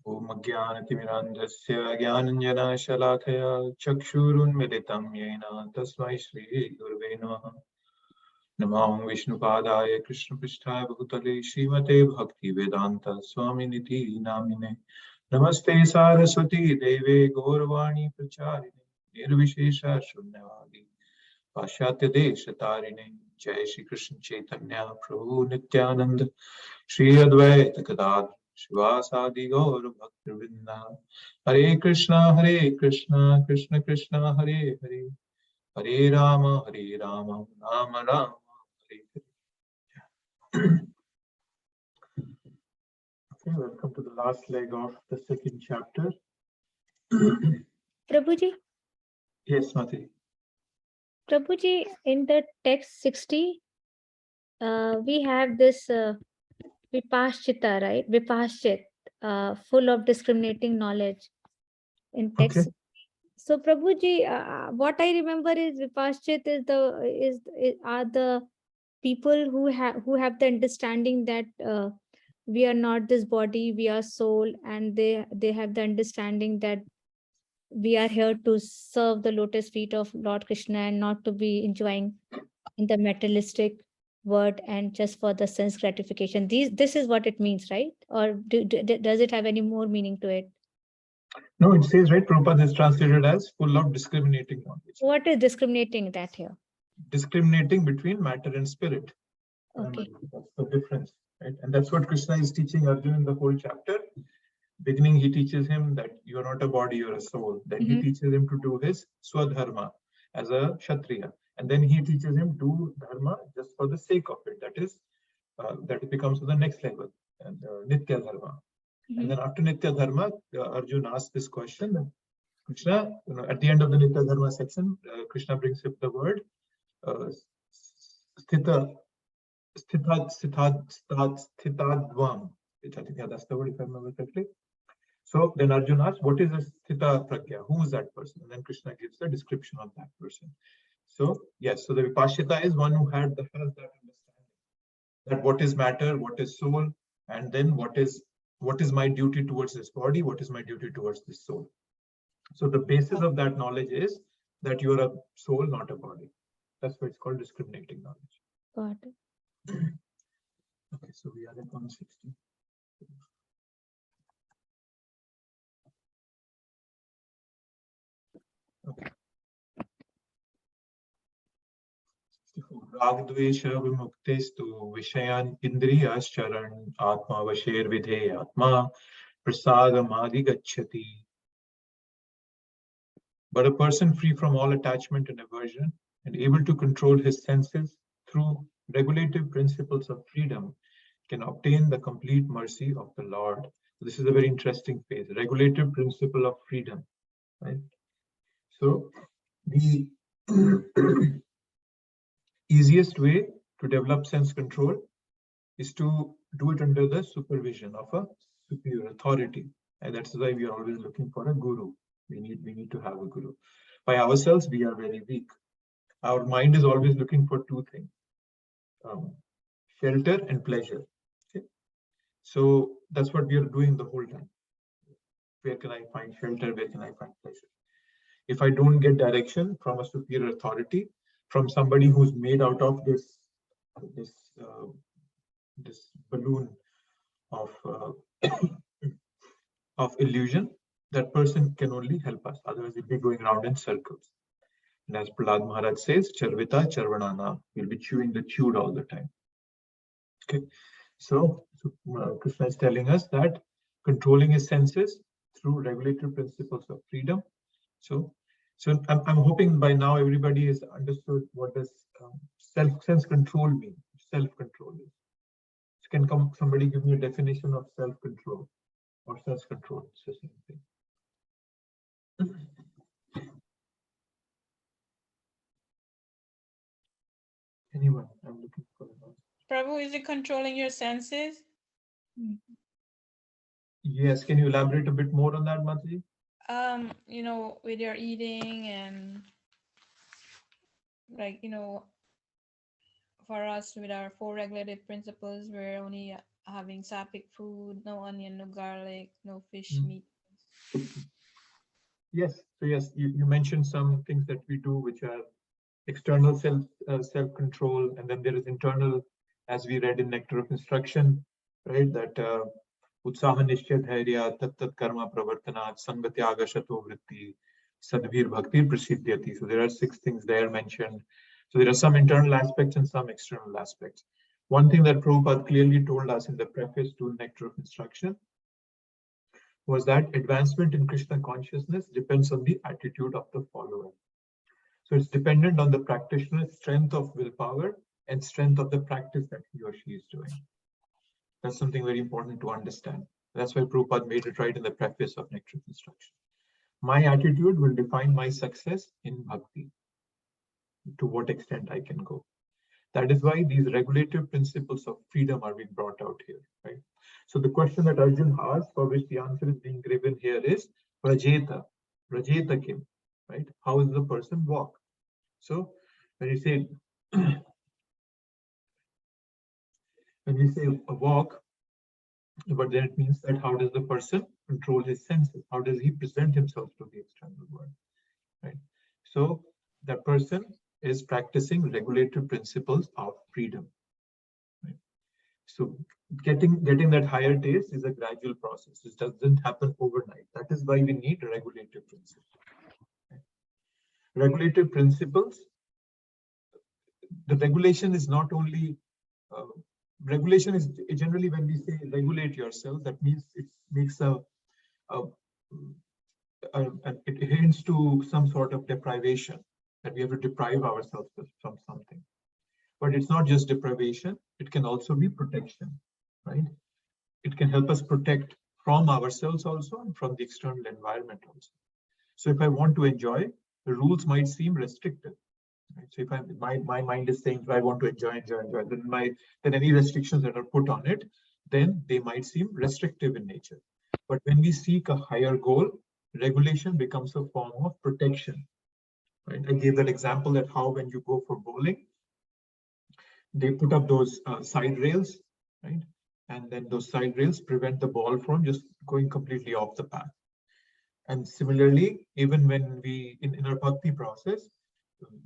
Om Jnanatimirandhasya Jnananjana Chakshurunmilitam Yena Tasmai Shri Gurave Namaha. Namah Vishnupadaya Krishna Pristhaya Bhutale Srimate Bhakti Vedanta Swami Niti Namine. Namaste Saraswati Deve Gauravani Pracharini Nirvishesha Shunyavadi Pashatya Desha Tarine Jai Shri Krishna Chaitanya Prabhu Nityananda Shri Advaita Gadadhar Shivasadi Gaur Bhaktivinoda Hare Krishna Krishna Krishna Hare Hare Hare Rama Rama Rama Hare Hare. Okay, welcome to the last leg of the second chapter. Prabhuji? Yes, Mati. Prabhuji, in the text 60, we have this Vipashchita, right? Vipashchit, full of discriminating knowledge in text. Okay. So, Prabhuji, what I remember is Vipashchit are the people who have the understanding that we are not this body, we are soul, and they have the understanding that we are here to serve the lotus feet of Lord Krishna and not to be enjoying in the materialistic world and just for the sense gratification. This is what it means, right? Or does it have any more meaning to it? No, it says, right, Prabhupada is translated as full of discriminating knowledge. What is discriminating that here? Discriminating between matter and spirit. Okay. That's the difference, right? And that's what Krishna is teaching Arjuna in the whole chapter. Beginning, he teaches him that you are not a body, you're a soul. Then he teaches him to do his swadharma as a kshatriya. And then he teaches him do dharma just for the sake of it. That is, that it becomes to the next level, and nitya dharma. And then after nitya dharma, Arjuna asks this question. And Krishna, at the end of the nitya dharma section, Krishna brings up the word sthita, sthitadvam, which I think, yeah, that's the word if I remember correctly. So then Arjuna asks, what is a sthita pragya? Who is that person? And then Krishna gives the description of that person. So yes, so the Vipashchita is one who has that understanding, that what is matter, what is soul, and then what is my duty towards this body, what is my duty towards this soul. So the basis of that knowledge is that you are a soul, not a body. That's why it's called discriminating knowledge. Got it. Okay, so we are at 160. Okay. Ragdvesha vimuktestu vishayan indriyascharan atma vasher vidhe atma prasadamadi gacchati. But a person free from all attachment and aversion and able to control his senses through regulative principles of freedom can obtain the complete mercy of the Lord. This is a very interesting phase, regulative principle of freedom, right? So the easiest way to develop sense control is to do it under the supervision of a superior authority. And that's why we are always looking for a guru. We need to have a guru. By ourselves, we are very weak. Our mind is always looking for two things, shelter and pleasure. Okay? So that's what we are doing the whole time. Where can I find shelter? Where can I find pleasure? If I don't get direction from a superior authority, from somebody who's made out of this balloon of of illusion, that person can only help us. Otherwise, we'll be going around in circles. And as Prahlad Maharaj says, Charvita Charvanana, we'll be chewing the chewed all the time. Okay, so Krishna is telling us that controlling his senses through regulative principles of freedom. So I'm hoping by now everybody has understood what does sense control mean. Self-control is. Can somebody give me a definition of self-control or sense-control? It's the same thing. Anyone? I'm looking for an answer. Prabhu, is it controlling your senses? Yes. Can you elaborate a bit more on that, Mataji? With your eating and for us with our four regulative principles, we're only having sapic food, no onion, no garlic, no fish Mm. meat. Yes. So yes, you mentioned some things that we do which are external self control, and then there is internal, as we read in Nectar of Instruction, right? That utsaha nishchay dhairya tat tat karma pravartanat sangatyaga shato vritti sadvir bhakti prasiddhyati. So there are 6 things there mentioned. So there are some internal aspects and some external aspects. One thing that Prabhupada clearly told us in the preface to Nectar of Instruction was that advancement in Krishna consciousness depends on the attitude of the follower. So it's dependent on the practitioner's strength of willpower and strength of the practice that he or she is doing. That's something very important to understand. That's why Prabhupada made it right in the preface of Nectar of Instruction. My attitude will define my success in bhakti, to what extent I can go. That is why these regulative principles of freedom are being brought out here, right? So the question that Arjun asked, for which the answer is being given here, is Vrajeta. Vrajeta kim, right? How does the person walk? So when you say when we say a walk, but then it means that how does the person control his senses? How does he present himself to the external world, right? So that person is practicing regulative principles of freedom. Right? So getting that higher taste is a gradual process. It doesn't happen overnight. That is why we need regulative principles. Right? Regulative principles. The regulation is not only regulation is generally, when we say regulate yourself, that means it makes it hints to some sort of deprivation, that we have to deprive ourselves from something. But it's not just deprivation, it can also be protection, right? It can help us protect from ourselves also and from the external environment also. So if I want to enjoy, the rules might seem restrictive. Right? So if my mind is saying, I want to enjoy, then any restrictions that are put on it, then they might seem restrictive in nature. But when we seek a higher goal, regulation becomes a form of protection. Right? I gave that example that how when you go for bowling, they put up those side rails, right? And then those side rails prevent the ball from just going completely off the path. And similarly, even when we, in our bhakti process,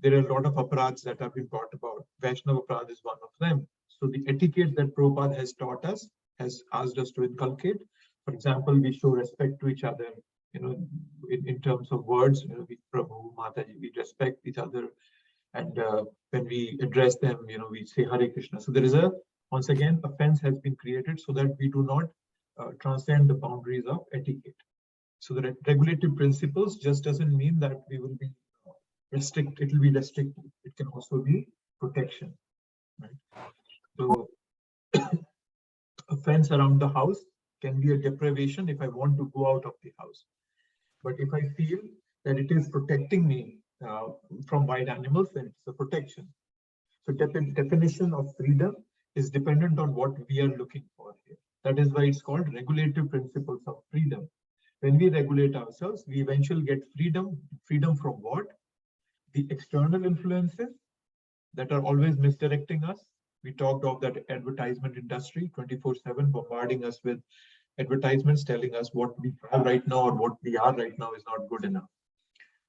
there are a lot of aparadhs that have been brought about. Vaishnava aparadh is one of them. So the etiquette that Prabhupada has taught us, has asked us to inculcate. For example, we show respect to each other, in terms of words, we, Prabhu, Mataji, we respect each other. And when we address them, we say Hare Krishna. So there is once again, a fence has been created so that we do not transcend the boundaries of etiquette. So the regulative principles just doesn't mean that we will be it will be restrictive. It can also be protection, right? So a fence around the house can be a deprivation if I want to go out of the house. But if I feel that it is protecting me from wild animals, then it's a protection. So definition of freedom is dependent on what we are looking for here. That is why it's called regulative principles of freedom. When we regulate ourselves, we eventually get freedom. Freedom from what? The external influences that are always misdirecting us. We talked of that advertisement industry 24/7 bombarding us with advertisements telling us what we have right now or what we are right now is not good enough.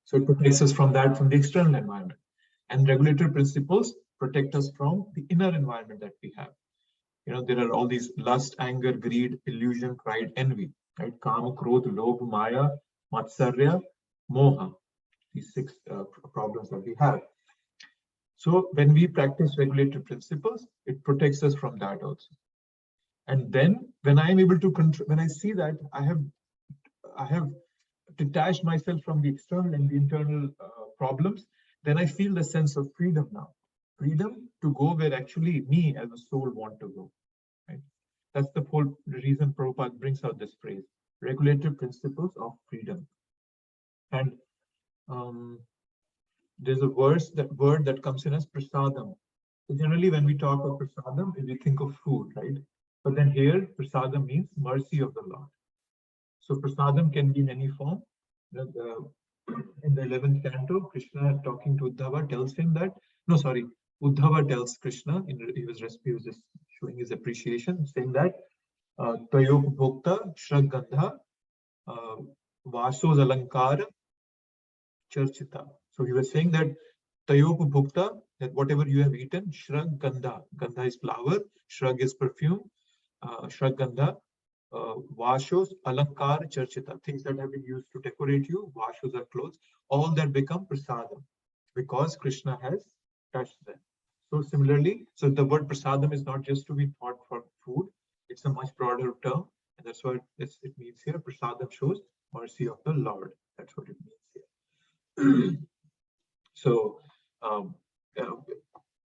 So it protects us from that, from the external environment. And regulatory principles protect us from the inner environment that we have. There are all these lust, anger, greed, illusion, pride, envy, right? Kama, Krodh, Lobh, Maya, Matsarya, Moha. These 6 problems that we have. So when we practice regulative principles, it protects us from that also. And then when I am able to control, when I see that I have detached myself from the external and the internal problems, then I feel the sense of freedom now. Freedom to go where actually me as a soul want to go. Right? That's the whole reason Prabhupada brings out this phrase, regulative principles of freedom. And there's a word that comes in as prasadam. So generally when we talk of prasadam, we think of food, right? But then here, prasadam means mercy of the Lord. So prasadam can be in any form. In the 11th canto, Krishna talking to Uddhava tells him that, Uddhava tells Krishna, he was just showing his appreciation, saying that Tayop Bhokta Shragandha Vasos Alankara Charchita. So he was saying that Tayop Bhokta, that whatever you have eaten, Shrag Gandha. Gandha is flower, Shrag is perfume, Shrag Gandha, Vashos, Alankar, Charchita, things that have been used to decorate you, Vashos are clothes, all that become prasadam because Krishna has touched them. So similarly, so the word prasadam is not just to be thought for food, it's a much broader term, and that's what it means here. Prasadam shows mercy of the Lord. That's what it means here. So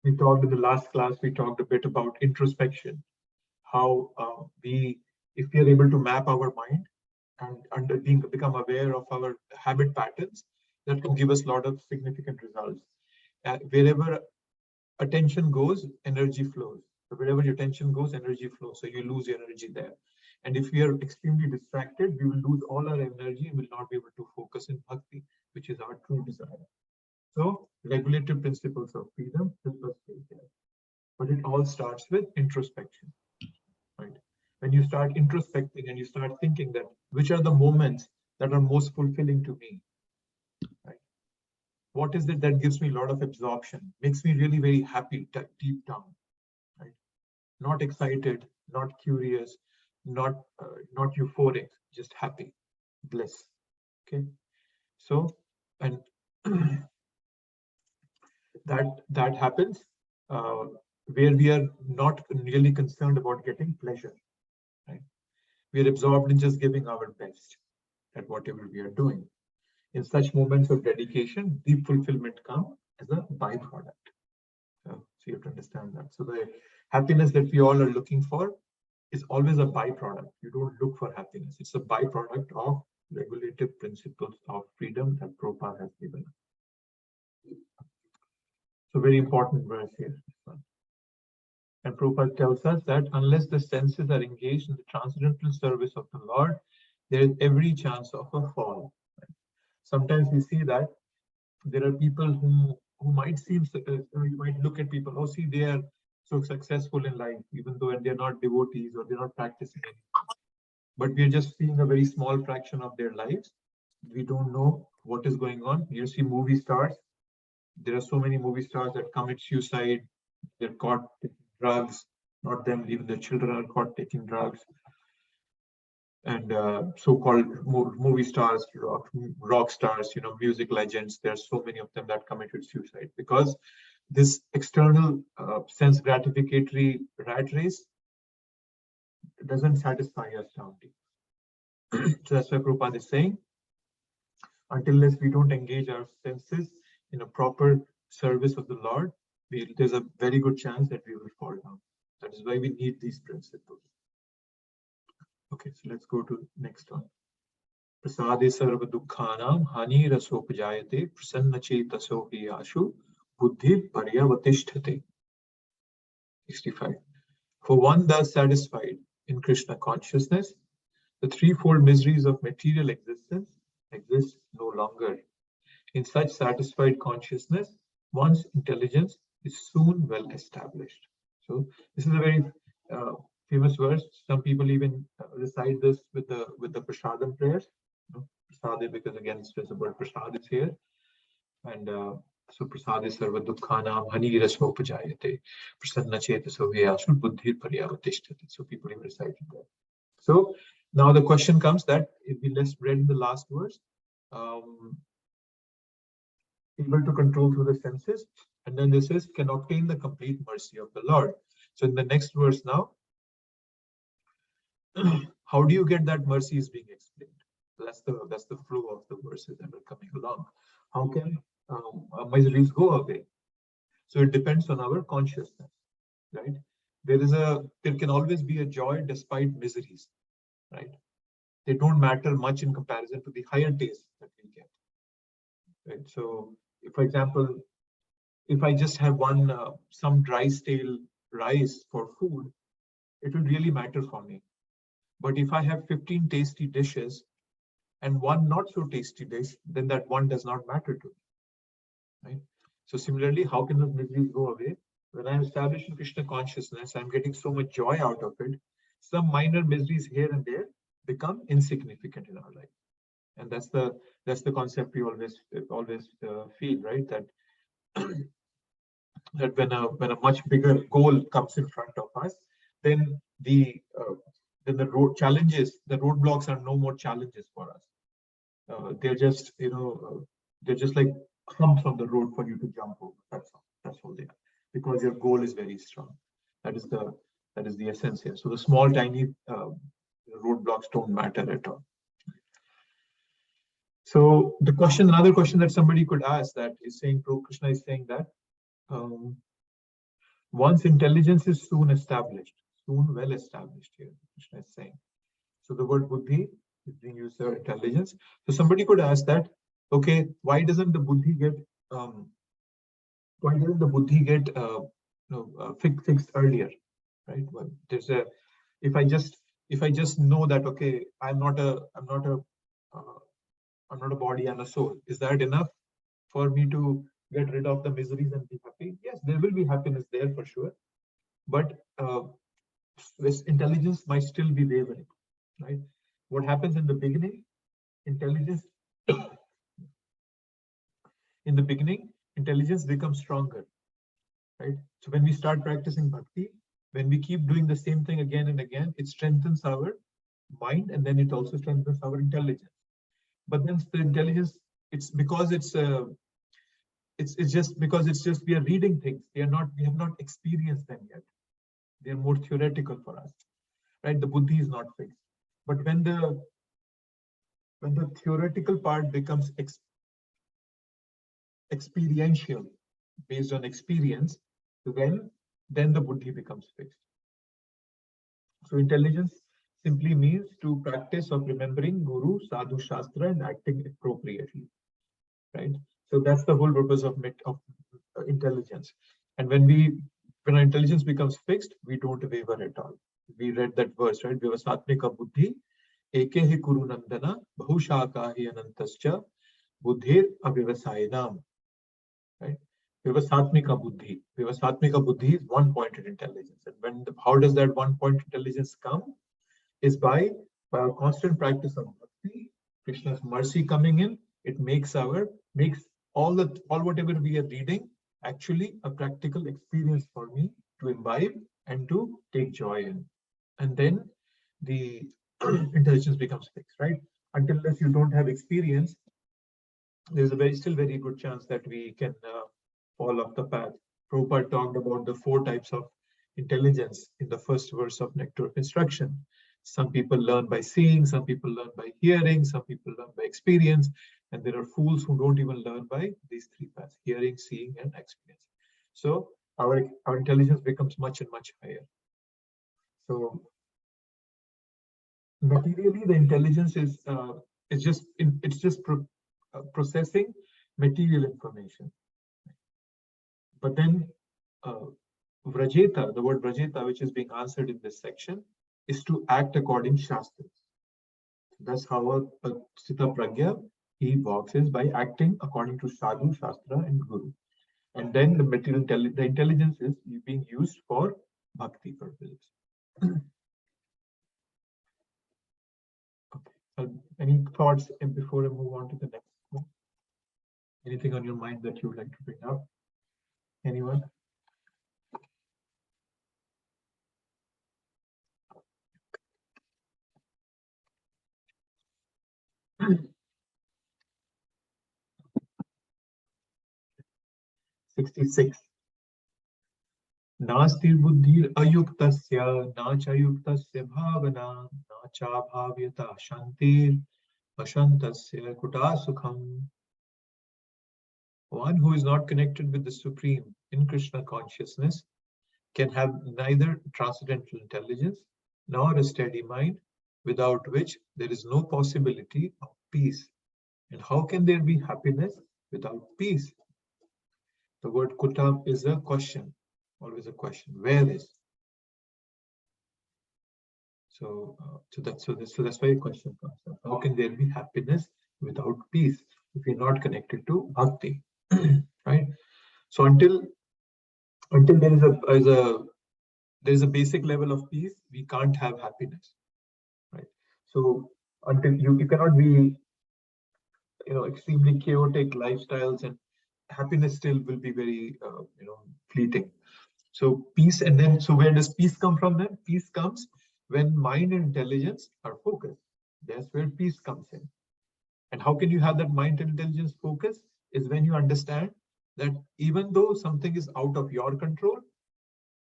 we talked in the last class, we talked a bit about introspection, how if we are able to map our mind and become aware of our habit patterns, that can give us a lot of significant results. Wherever attention goes, energy flows. So wherever your attention goes, energy flows. So you lose your energy there. And if we are extremely distracted, we will lose all our energy and will not be able to focus in bhakti, which is our true desire. So regulative principles of freedom help us stay there. But it all starts with introspection, right? When you start introspecting and you start thinking that which are the moments that are most fulfilling to me, right? What is it that gives me a lot of absorption, makes me really very happy deep down, right? Not excited, not curious, not euphoric, just happy, bliss. Okay, so and that happens where we are not really concerned about getting pleasure, right? We are absorbed in just giving our best at whatever we are doing. In such moments of dedication, deep fulfillment comes as a byproduct. So you have to understand that. So the happiness that we all are looking for is always a byproduct. You don't look for happiness. It's a byproduct of regulative principles of freedom that Prabhupada has given us. So very important verse here. And Prabhupada tells us that unless the senses are engaged in the transcendental service of the Lord, there is every chance of a fall. Sometimes we see that there are people who might seem, you might look at people, oh, see, they are so successful in life, even though they're not devotees or they're not practicing anything. But we're just seeing a very small fraction of their lives. We don't know what is going on. You see movie stars. There are so many movie stars that commit suicide. They're caught taking drugs. Not them, even their children are caught taking drugs. And so-called movie stars, rock stars, music legends. There are so many of them that committed suicide because this external sense gratificatory rat race doesn't satisfy us down deep. So that's why Prabhupada is saying, until we don't engage our senses in a proper service of the Lord, there's a very good chance that we will fall down. That is why we need these principles. Okay, so let's go to next one. Prasade sarva dukkhanam hani rasopajayate prasanna chetaso hiyashu buddhi paryavatishthate. 65. For one thus satisfied in Krishna consciousness, the threefold miseries of material existence exist no longer. In such satisfied consciousness, one's intelligence is soon well established. So this is a very famous verse. Some people even recite this with the prasadam prayers. Prasade, because again, the word prasad is here, and so prasade sarva dukkhanam hani rasopajayate prasanna chetaso hiyashu buddhi paryavatishthate. So people even recite that. So now the question comes that if we read in the last verse, able to control through the senses, and then this is can obtain the complete mercy of the Lord. So in the next verse now, how do you get that mercy is being explained. That's the flow of the verses that are coming along. How can miseries go away? So it depends on our consciousness, right? There can always be a joy despite miseries, right? They don't matter much in comparison to the higher taste that we get, right? So if, for example, if I just have some dry stale rice for food, it will really matter for me. But if I have 15 tasty dishes and one not so tasty dish, then that one does not matter to me, right? So similarly, how can those miseries go away? When I'm establishing Krishna consciousness, I'm getting so much joy out of it. Some minor miseries here and there become insignificant in our life, and that's the concept we always feel, right? That that when a much bigger goal comes in front of us, then the roadblocks are no more challenges for us. They're just they're just like humps on the road for you to jump over. That's all they are, because your goal is very strong. That is the essence here. So the small tiny roadblocks don't matter at all. So another question that somebody could ask, that is saying, Krishna is saying that once intelligence is soon well established here, Krishna is saying. So the word buddhi is being used for intelligence. So somebody could ask that, okay, why doesn't the buddhi get fixed earlier, right? Well, if I just know that, okay, I'm not a body and a soul, is that enough for me to get rid of the miseries and be happy? Yes, there will be happiness there for sure, but this intelligence might still be wavering, right? What happens in the beginning? Intelligence becomes stronger, right? So when we start practicing bhakti, when we keep doing the same thing again and again, it strengthens our mind, and then it also strengthens our intelligence. But then the intelligence, it's just because we are reading things. We have not experienced them yet. They are more theoretical for us, right? The buddhi is not fixed. But when the theoretical part becomes experiential, based on experience, then the buddhi becomes fixed. So intelligence simply means to practice of remembering Guru, Sadhu, Shastra, and acting appropriately, right? So that's the whole purpose of intelligence. And when our intelligence becomes fixed, we don't waver at all. We read that verse, right? Vivasatmika buddhi, ekehi kuru nandana, bahushakahi anantascha, buddhir avivasayinam, right? Vivasatmika buddhi. Vivasatmika buddhi is one-pointed intelligence. And how does that one-pointed intelligence come? Is by our constant practice of bhakti, Krishna's mercy coming in. It makes all whatever we are reading actually a practical experience for me to imbibe and to take joy in. And then the intelligence becomes fixed, right? Unless you don't have experience, there's still very good chance that we can fall off the path. Prabhupada talked about the 4 types of intelligence in the first verse of Nectar of Instruction. Some people learn by seeing, some people learn by hearing, some people learn by experience, and there are fools who don't even learn by these 3 paths: hearing, seeing, and experience. So our intelligence becomes much and much higher. So materially, the intelligence is just processing material information. But then Vrajeta, the word Vrajeta, which is being answered in this section, is to act according to Shastras. That's how a Sita Pragya, he walks, is by acting according to Sadhu, Shastra, and Guru. And then the intelligence is being used for bhakti purposes. Okay. Any thoughts before I move on to the next one? Anything on your mind that you would like to bring up? Anyone? '66. नास्ति बुद्धिर अयुक्तस्य न च युक्तस्य भावना न च भाव्यता शांतिर अशांतस्य कुटा सुखम. One who is not connected with the Supreme in Krishna consciousness can have neither transcendental intelligence nor a steady mind, without which there is no possibility of peace. And how can there be happiness without peace? The word kuta is a question, always a question. Where is? So that's why a question comes up. How can there be happiness without peace if you're not connected to bhakti? Right? So until Until there is a basic level of peace, we can't have happiness, right? So until you cannot be, extremely chaotic lifestyles, and happiness still will be very, fleeting. So peace, and then, so where does peace come from then? Peace comes when mind and intelligence are focused. That's where peace comes in. And how can you have that mind and intelligence focus? Is when you understand that even though something is out of your control,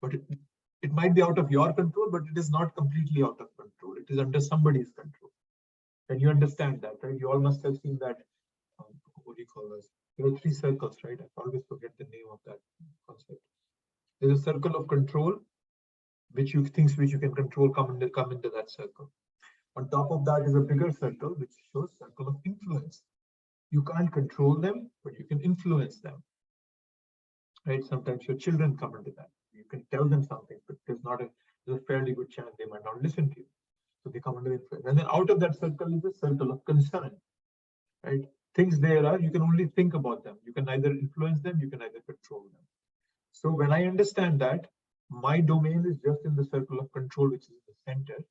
but it might be out of your control, but it is not completely out of control. It is under somebody's control. And you understand that, right? You all must have seen that, what do you call this? There are three circles, right? I always forget the name of that concept. There's a circle of control, things which you can control come into that circle. On top of that is a bigger circle, which shows circle of influence. You can't control them, but you can influence them, right? Sometimes your children come into that. You can tell them something, but there's a fairly good chance they might not listen to you. So they come under influence. And then out of that circle is a circle of concern, right? Things there are, you can only think about them. You can either influence them, you can either control them. So when I understand that, my domain is just in the circle of control, which is the center.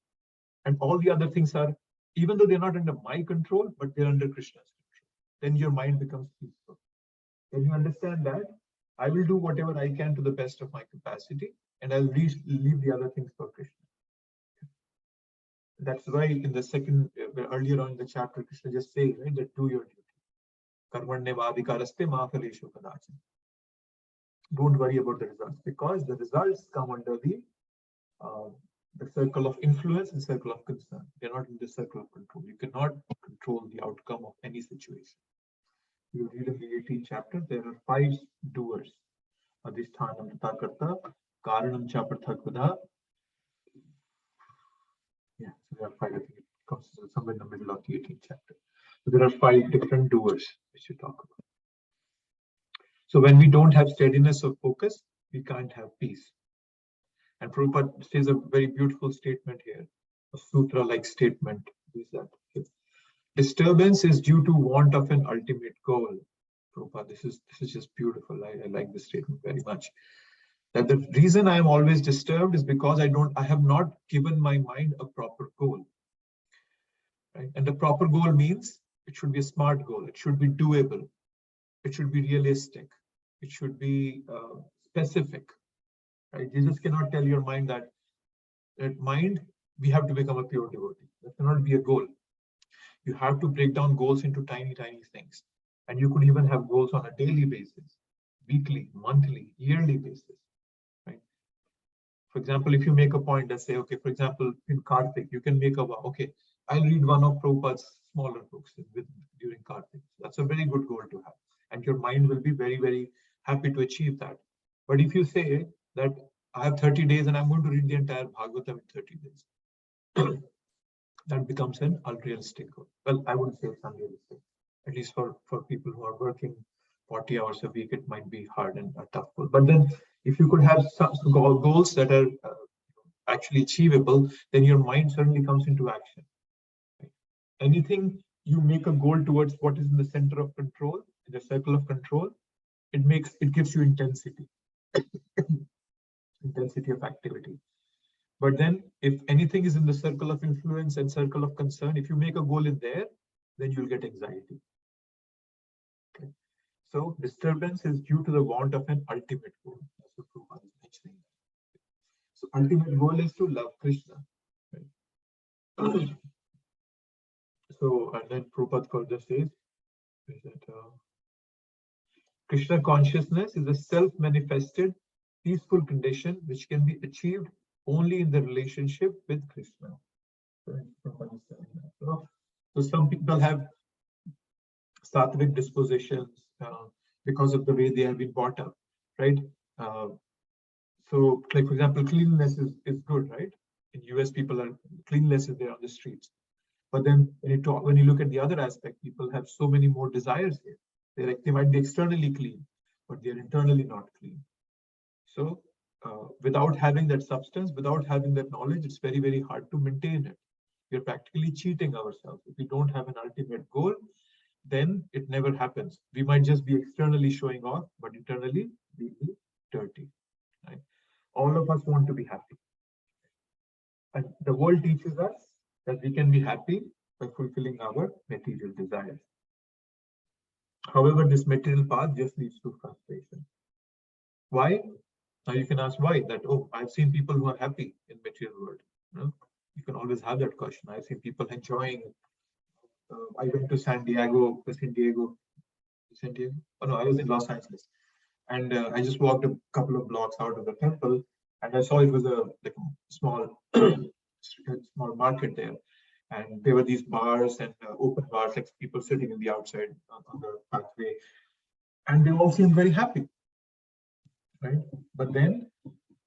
And all the other things are, even though they're not under my control, but they're under Krishna's control. Then your mind becomes peaceful. When you understand that, I will do whatever I can to the best of my capacity, and I'll leave the other things for Krishna. That's why in the second, earlier on in the chapter, Krishna just says, right, that do your duty. Karmanyavadhikaraste ma phaleshu kadachan. Don't worry about the results, because the results come under the circle of influence and circle of concern. They're not in the circle of control. You cannot control the outcome of any situation. You read in the 18th chapter, there are 5 doers. Abhīṣṭa-dohaṁ tata karta, karanam cha prathakvada. Yeah, so there are 5, I think it comes somewhere in the middle of the 18th chapter. So there are 5 different doers which you talk about. So when we don't have steadiness of focus, we can't have peace. And Prabhupada says a very beautiful statement here, a sutra-like statement. Is that disturbance is due to want of an ultimate goal. Prabhupada, this is just beautiful. I like this statement very much. That the reason I am always disturbed is because I have not given my mind a proper goal. Right? And the proper goal means it should be a smart goal. It should be doable. It should be realistic. It should be specific. Right? You just cannot tell your mind that mind, we have to become a pure devotee. That cannot be a goal. You have to break down goals into tiny, tiny things. And you could even have goals on a daily basis, weekly, monthly, yearly basis. Right? For example, if you make a point that say, okay, for example, in Kartik, you can make a vow, okay, I'll read one of Prabhupada's smaller books during Kartik. That's a very good goal to have. And your mind will be very, very happy to achieve that. But if you say that I have 30 days and I'm going to read the entire Bhagavatam in 30 days, that becomes an unrealistic goal. Well, I wouldn't say it's unrealistic. At least for people who are working 40 hours a week, it might be hard and a tough goal. But then if you could have some goals that are actually achievable, then your mind certainly comes into action. Right? Anything you make a goal towards what is in the center of control, in the circle of control, it gives you intensity. Intensity of activity. But then if anything is in the circle of influence and circle of concern, if you make a goal in there, then you'll get anxiety. Okay. So disturbance is due to the want of an ultimate goal. That's what Prabhupada is mentioning. So ultimate goal is to love Krishna. Right? So, and then Prabhupada further says that Krishna consciousness is a self-manifested peaceful condition which can be achieved only in the relationship with Krishna. So some people have sattvic dispositions because of the way they have been brought up, right? So, like for example, cleanliness is good, right? In US, cleanliness is there on the streets. But then when you look at the other aspect, people have so many more desires here. They might be externally clean, but they're internally not clean. So without having that substance, without having that knowledge, it's very, very hard to maintain it. We're practically cheating ourselves. If we don't have an ultimate goal, then it never happens. We might just be externally showing off, but internally we'll be dirty. Right? All of us want to be happy. And the world teaches us that we can be happy by fulfilling our material desires. However, this material path just leads to frustration. Why? Now you can ask why. That, oh, I've seen people who are happy in material world. You can always have that question. I've seen people enjoying. I went to San Diego. Oh no, I was in Los Angeles, and I just walked a couple of blocks out of the temple, and I saw it was a small small market there, and there were these bars and open bars, like people sitting in the outside on the pathway, and they all seemed very happy, right? But then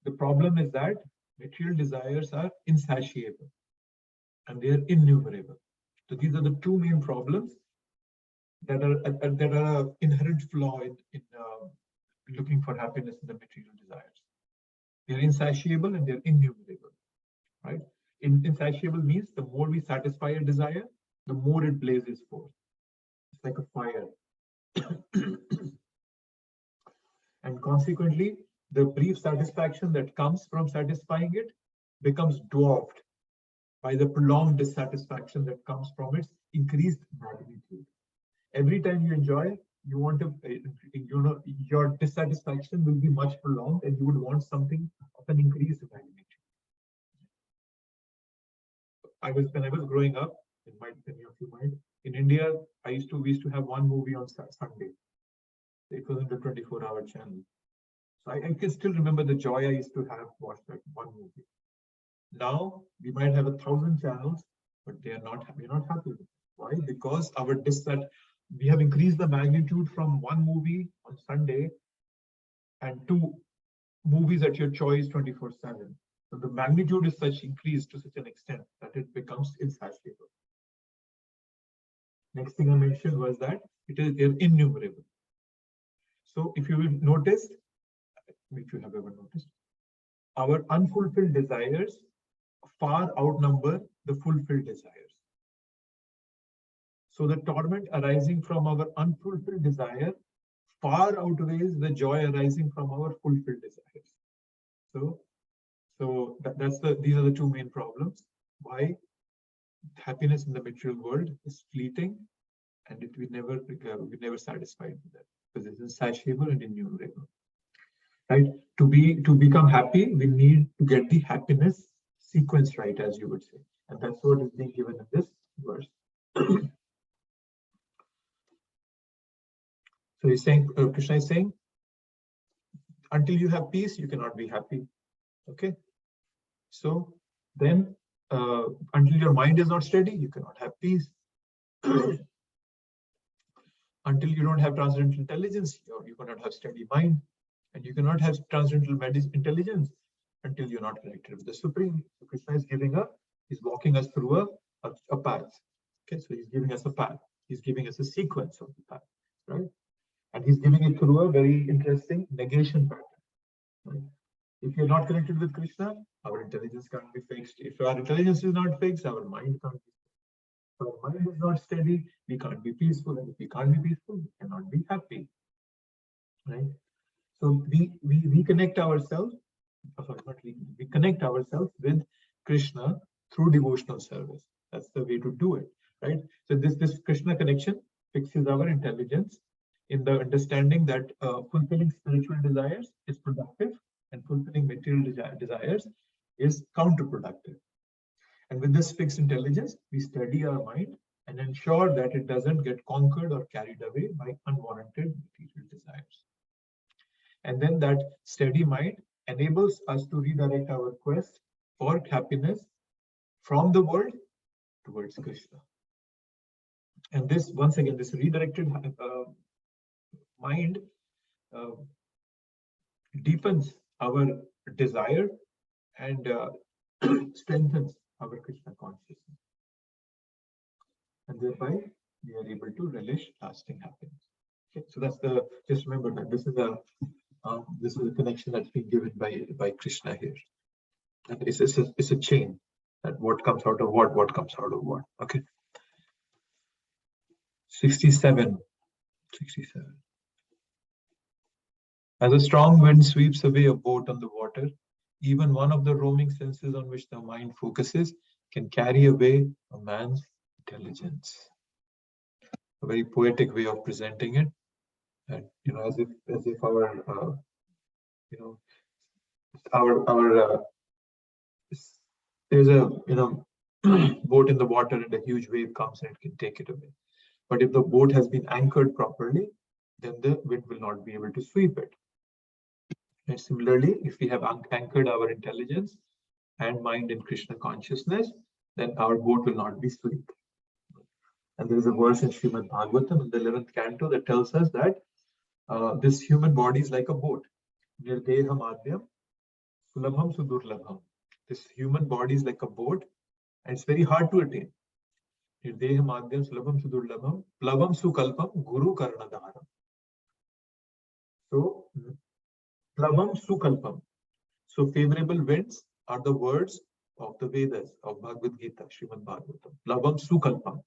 the problem is that material desires are insatiable and they are innumerable. So these are the two main problems that are an inherent flaw in looking for happiness in the material desires. They're insatiable and they're innumerable, right? Insatiable means the more we satisfy a desire, the more it blazes forth. It's like a fire. And consequently, the brief satisfaction that comes from satisfying it becomes dwarfed by the prolonged dissatisfaction that comes from its increased magnitude. Every time you enjoy, you want to, your dissatisfaction will be much prolonged, and you would want something of an increased magnitude. When I was growing up, many of you might, in India, we used to have one movie on Sunday. It was in the 24-hour channel. So I can still remember the joy I used to have watched that one movie. Now we might have 1,000 channels, but we're not happy with it. Why? Because we have increased the magnitude from one movie on Sunday and two movies at your choice 24/7. So the magnitude is increased to such an extent that it becomes insatiable. Next thing I mentioned was that they're innumerable. So if you will notice, if you have ever noticed, our unfulfilled desires far outnumber the fulfilled desires. So the torment arising from our unfulfilled desire far outweighs the joy arising from our fulfilled desires. So these are the two main problems. Why happiness in the material world is fleeting, and we never satisfied with that, because it's insatiable and innumerable. Right? To become happy, we need to get the happiness sequence right, as you would say, and that's what is being given in this verse. So he's saying, Krishna is saying, until you have peace, you cannot be happy. Okay. So then, until your mind is not steady, you cannot have peace. Until you don't have transcendental intelligence, you cannot have steady mind, and you cannot have transcendental intelligence until you're not connected with the Supreme. So Krishna is he's walking us through a path. Okay, so he's giving us a path. He's giving us a sequence of the path, right? And he's giving it through a very interesting negation pattern. Right? If you're not connected with Krishna, our intelligence can't be fixed. If our intelligence is not fixed, our mind can't be fixed. If our mind is not steady, we can't be peaceful. And if we can't be peaceful, we cannot be happy. Right? So we reconnect ourselves, we connect ourselves with Krishna through devotional service. That's the way to do it. Right? So this Krishna connection fixes our intelligence in the understanding that fulfilling spiritual desires is productive and fulfilling material desires is counterproductive. And with this fixed intelligence, we steady our mind and ensure that it doesn't get conquered or carried away by unwarranted material desires. And then that steady mind enables us to redirect our quest for happiness from the world towards Krishna. And this, once again, this redirected mind deepens our desire and strengthens our Krishna consciousness. And thereby, we are able to relish lasting happiness. Okay, so that's just remember that this is a connection that's been given by Krishna here. And it's a chain, that what comes out of what comes out of what. Okay. 67. As a strong wind sweeps away a boat on the water, even one of the roaming senses on which the mind focuses can carry away a man's intelligence. A very poetic way of presenting it, and as if our our there's a boat in the water and a huge wave comes and it can take it away. But if the boat has been anchored properly, then the wind will not be able to sweep it. And similarly, if we have anchored our intelligence and mind in Krishna consciousness, then our boat will not be swept. And there is a verse in Srimad Bhagavatam in the 11th canto that tells us that this human body is like a boat. Nirdeham adhyam sulabham sudurlabham. This human body is like a boat and it's very hard to attain. Nirdeham adhyam sulabham sudurlabham plavam sukalpam guru karnadaram. So, plavam sukalpam. So, favorable winds are the words of the Vedas, of Bhagavad Gita, Srimad Bhagavatam. Plavam sukalpam.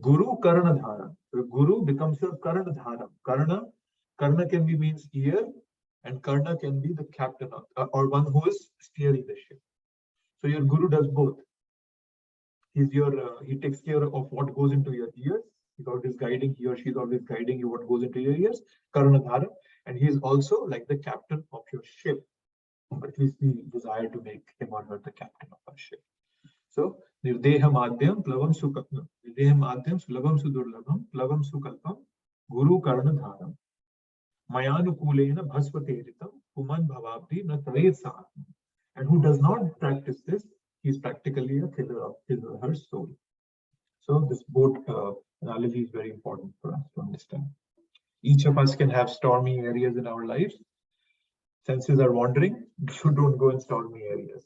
Guru Karnadharam. So Guru becomes your Karnadharam. Karna can be means ear, and Karna can be the captain or one who is steering the ship. So your Guru does both. He's your he takes care of what goes into your ears. He's always guiding, he or she is always guiding you what goes into your ears, Karnadharam, and he is also like the captain of your ship. Or at least we desire to make him or her the captain of our ship. So, Nirdeham adhyam plavam sukalpam. Nirdeham adhyam sulabham sudurlabham plavam sukalpam guru karnadharam. Mayanukulena bhasvateritam puman bhavabdi na taret sahatma. And who does not practice this, he is practically a killer of his or her soul. So, this boat analogy is very important for us to understand. Each of us can have stormy areas in our lives. Senses are wandering, so don't go in stormy areas.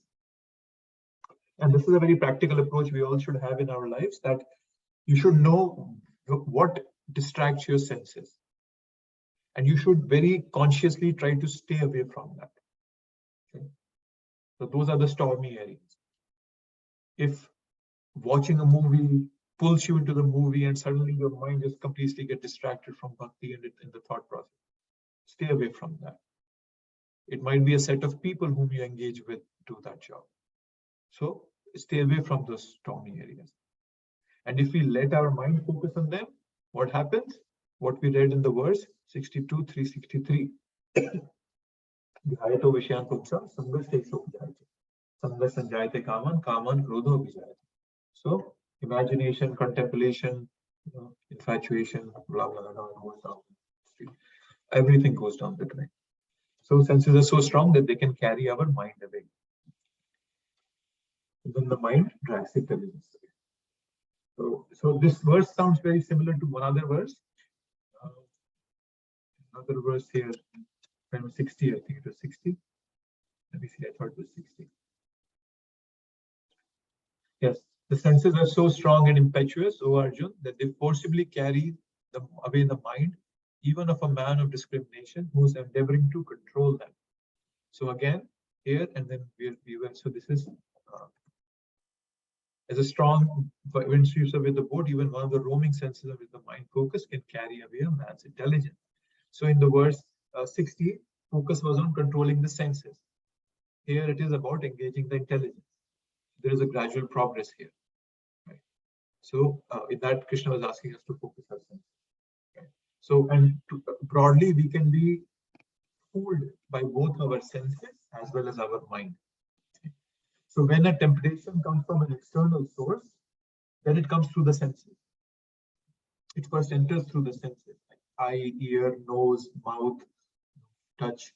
And this is a very practical approach we all should have in our lives, that you should know what distracts your senses. And you should very consciously try to stay away from that. Okay? So those are the stormy areas. If watching a movie pulls you into the movie and suddenly your mind just completely get distracted from bhakti and in the thought process, stay away from that. It might be a set of people whom you engage with do that job. So stay away from those stormy areas. And if we let our mind focus on them, what happens? What we read in the verse 62, 363. Vihayato Vishyan Pumsa, Sangas Tekso Vijayate. Sangas Sanjayate Kaman, Kaman Krodho Vijayate. So imagination, contemplation, infatuation, blah, blah, blah, goes down. Everything goes down the drain. So senses are so strong that they can carry our mind away. And then the mind drags intelligence away. So this verse sounds very similar to one other verse. Another verse here, 60, I think it was 60. Let me see, I thought it was 60. Yes, the senses are so strong and impetuous, O Arjun, that they forcibly carry away the mind, even of a man of discrimination who is endeavoring to control them. So again, here and then we went. So this is as a strong wind sweeps away the boat, even one of the roaming senses of the mind focus can carry away a man's intelligence. So in the verse 60, focus was on controlling the senses. Here it is about engaging the intelligence. There is a gradual progress here. Right? So in that, Krishna was asking us to focus our senses. Right? So, and broadly, we can be fooled by both our senses as well as our mind. So when a temptation comes from an external source, then it comes through the senses. It first enters through the senses, like eye, ear, nose, mouth, touch,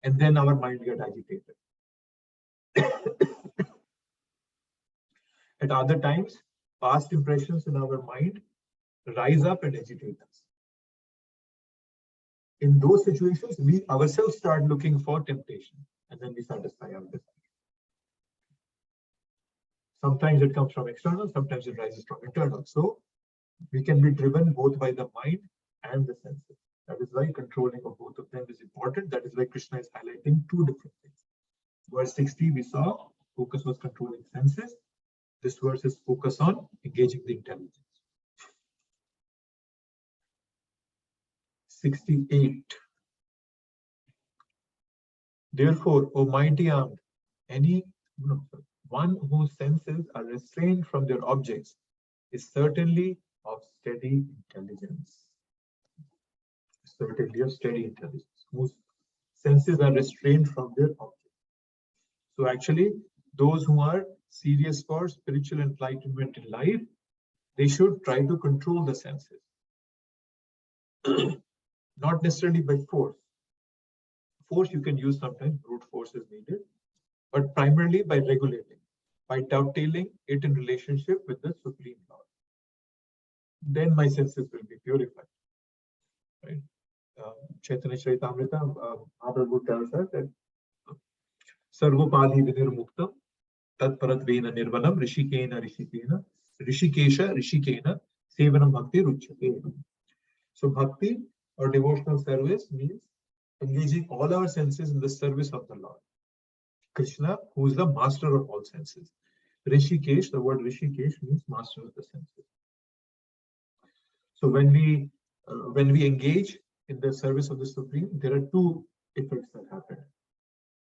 and then our mind gets agitated. At other times, past impressions in our mind rise up and agitate us. In those situations, we ourselves start looking for temptation, and then we satisfy our desire. Sometimes it comes from external, sometimes it rises from internal. So we can be driven both by the mind and the senses. That is why controlling of both of them is important. That is why Krishna is highlighting two different things. Verse 60, we saw focus was controlling senses. This verse is focus on engaging the intelligence. 68. Therefore, O mighty armed, one whose senses are restrained from their objects is certainly of steady intelligence. Certainly of steady intelligence, whose senses are restrained from their objects. So actually, those who are serious for spiritual enlightenment in life, they should try to control the senses. Not necessarily by force. Force you can use sometimes, brute force is needed, but primarily by regulating, by dovetailing it in relationship with the Supreme Lord. Then my senses will be purified. Right? Chaitanya Charitamrita, Mahaprabhu tells us that Sarvopadhi Vinirmuktam Tat Paratvena Nirvanam Rishikena Rishikesha Rishikena Sevanam Bhakti Ruchyate. So bhakti or devotional service means engaging all our senses in the service of the Lord. Krishna, who is the master of all senses. Rishikesh, the word Rishikesh means master of the senses. So when we engage in the service of the Supreme, there are two effects that happen.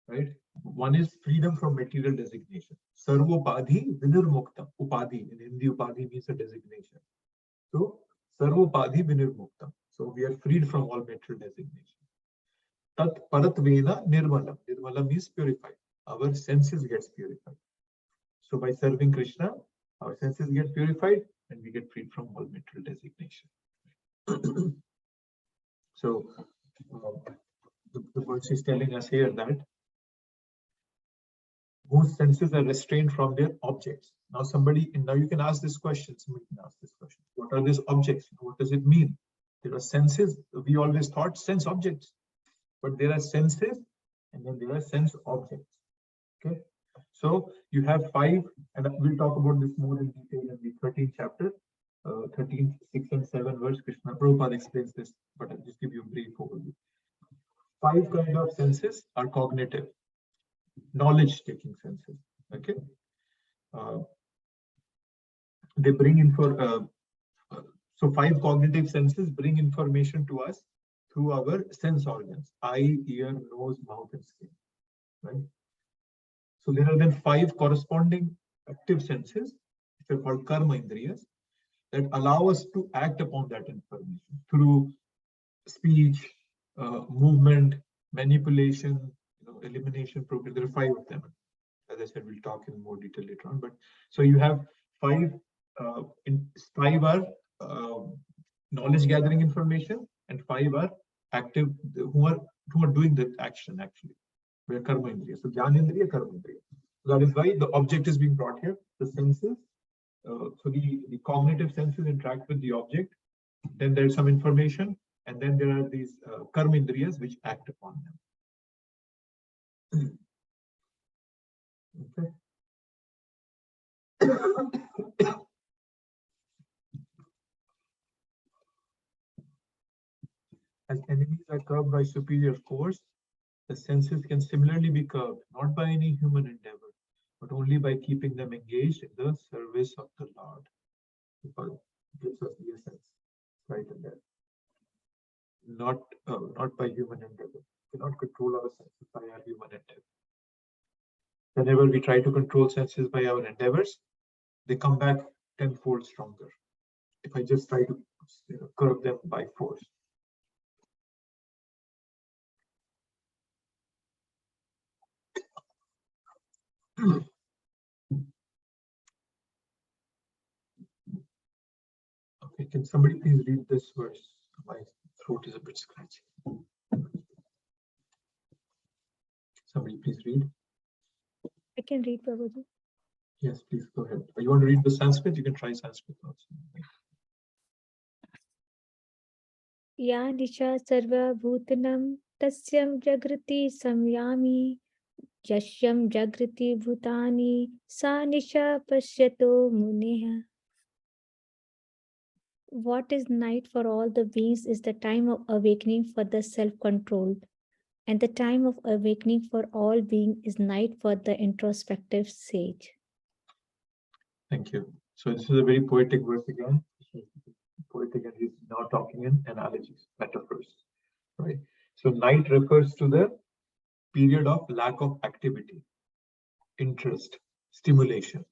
Right? One is freedom from material designation. Sarvopadhi vinirmuktam. Upadhi, in Hindi, upadhi means a designation. So, sarvopadhi vinirmuktam. So, we are freed from all material designation. Tat paratvena nirmalam. Nirmalam means purified. Our senses gets purified. So, by serving Krishna, our senses get purified and we get freed from all material designation. So, the verse is telling us here that whose senses are restrained from their objects. Now now you can ask this question, somebody can ask this question. What are these objects? What does it mean? There are senses, we always thought sense objects, but there are senses and then there are sense objects. Okay, so you have 5, and we'll talk about this more in detail in the 13th chapter, 13, 6 and 7 verse. Krishna Prabhupada explains this, but I'll just give you a brief overview. 5 kind of senses are cognitive, knowledge-taking senses. Okay, they bring in so 5 cognitive senses bring information to us through our sense organs: eye, ear, nose, mouth, and skin. Right. So there are then 5 corresponding active senses, which are called karma indriyas, that allow us to act upon that information through speech, movement, manipulation, elimination program. There are 5 of them. As I said, we'll talk in more detail later on. But so you have 5 are knowledge gathering information, and 5 are active, who are doing the action actually. We are karma indriya. So jnanendriya, karma indriya. So that is why the object is being brought here. The senses. So the cognitive senses interact with the object. Then there's some information, and then there are these karma indriyas which act upon them. Okay. As enemies are curbed by superior force, the senses can similarly be curbed, not by any human endeavor, but only by keeping them engaged in the service of the Lord. Because it gives us the essence right in there. Not by human endeavor. We cannot control our senses by our human endeavor. Whenever we try to control senses by our endeavors, they come back tenfold stronger. If I just try to curb them by force. Okay, can somebody please read this verse? My throat is a bit scratchy. Somebody please read. I can read, Prabhuji. Yes, please go ahead. You want to read the Sanskrit? You can try Sanskrit also. Ya nisha sarva bhutanam tasyam jagrati samyami yashyam jagrati bhutani sa nisha pashyato muneha. What is night for all the beings is the time of awakening for the self-controlled, and the time of awakening for all beings is night for the introspective sage. Thank you. So this is a very poetic verse again. Poetic, and he's now talking in analogies, metaphors, right? So night refers to the period of lack of activity, interest, stimulation.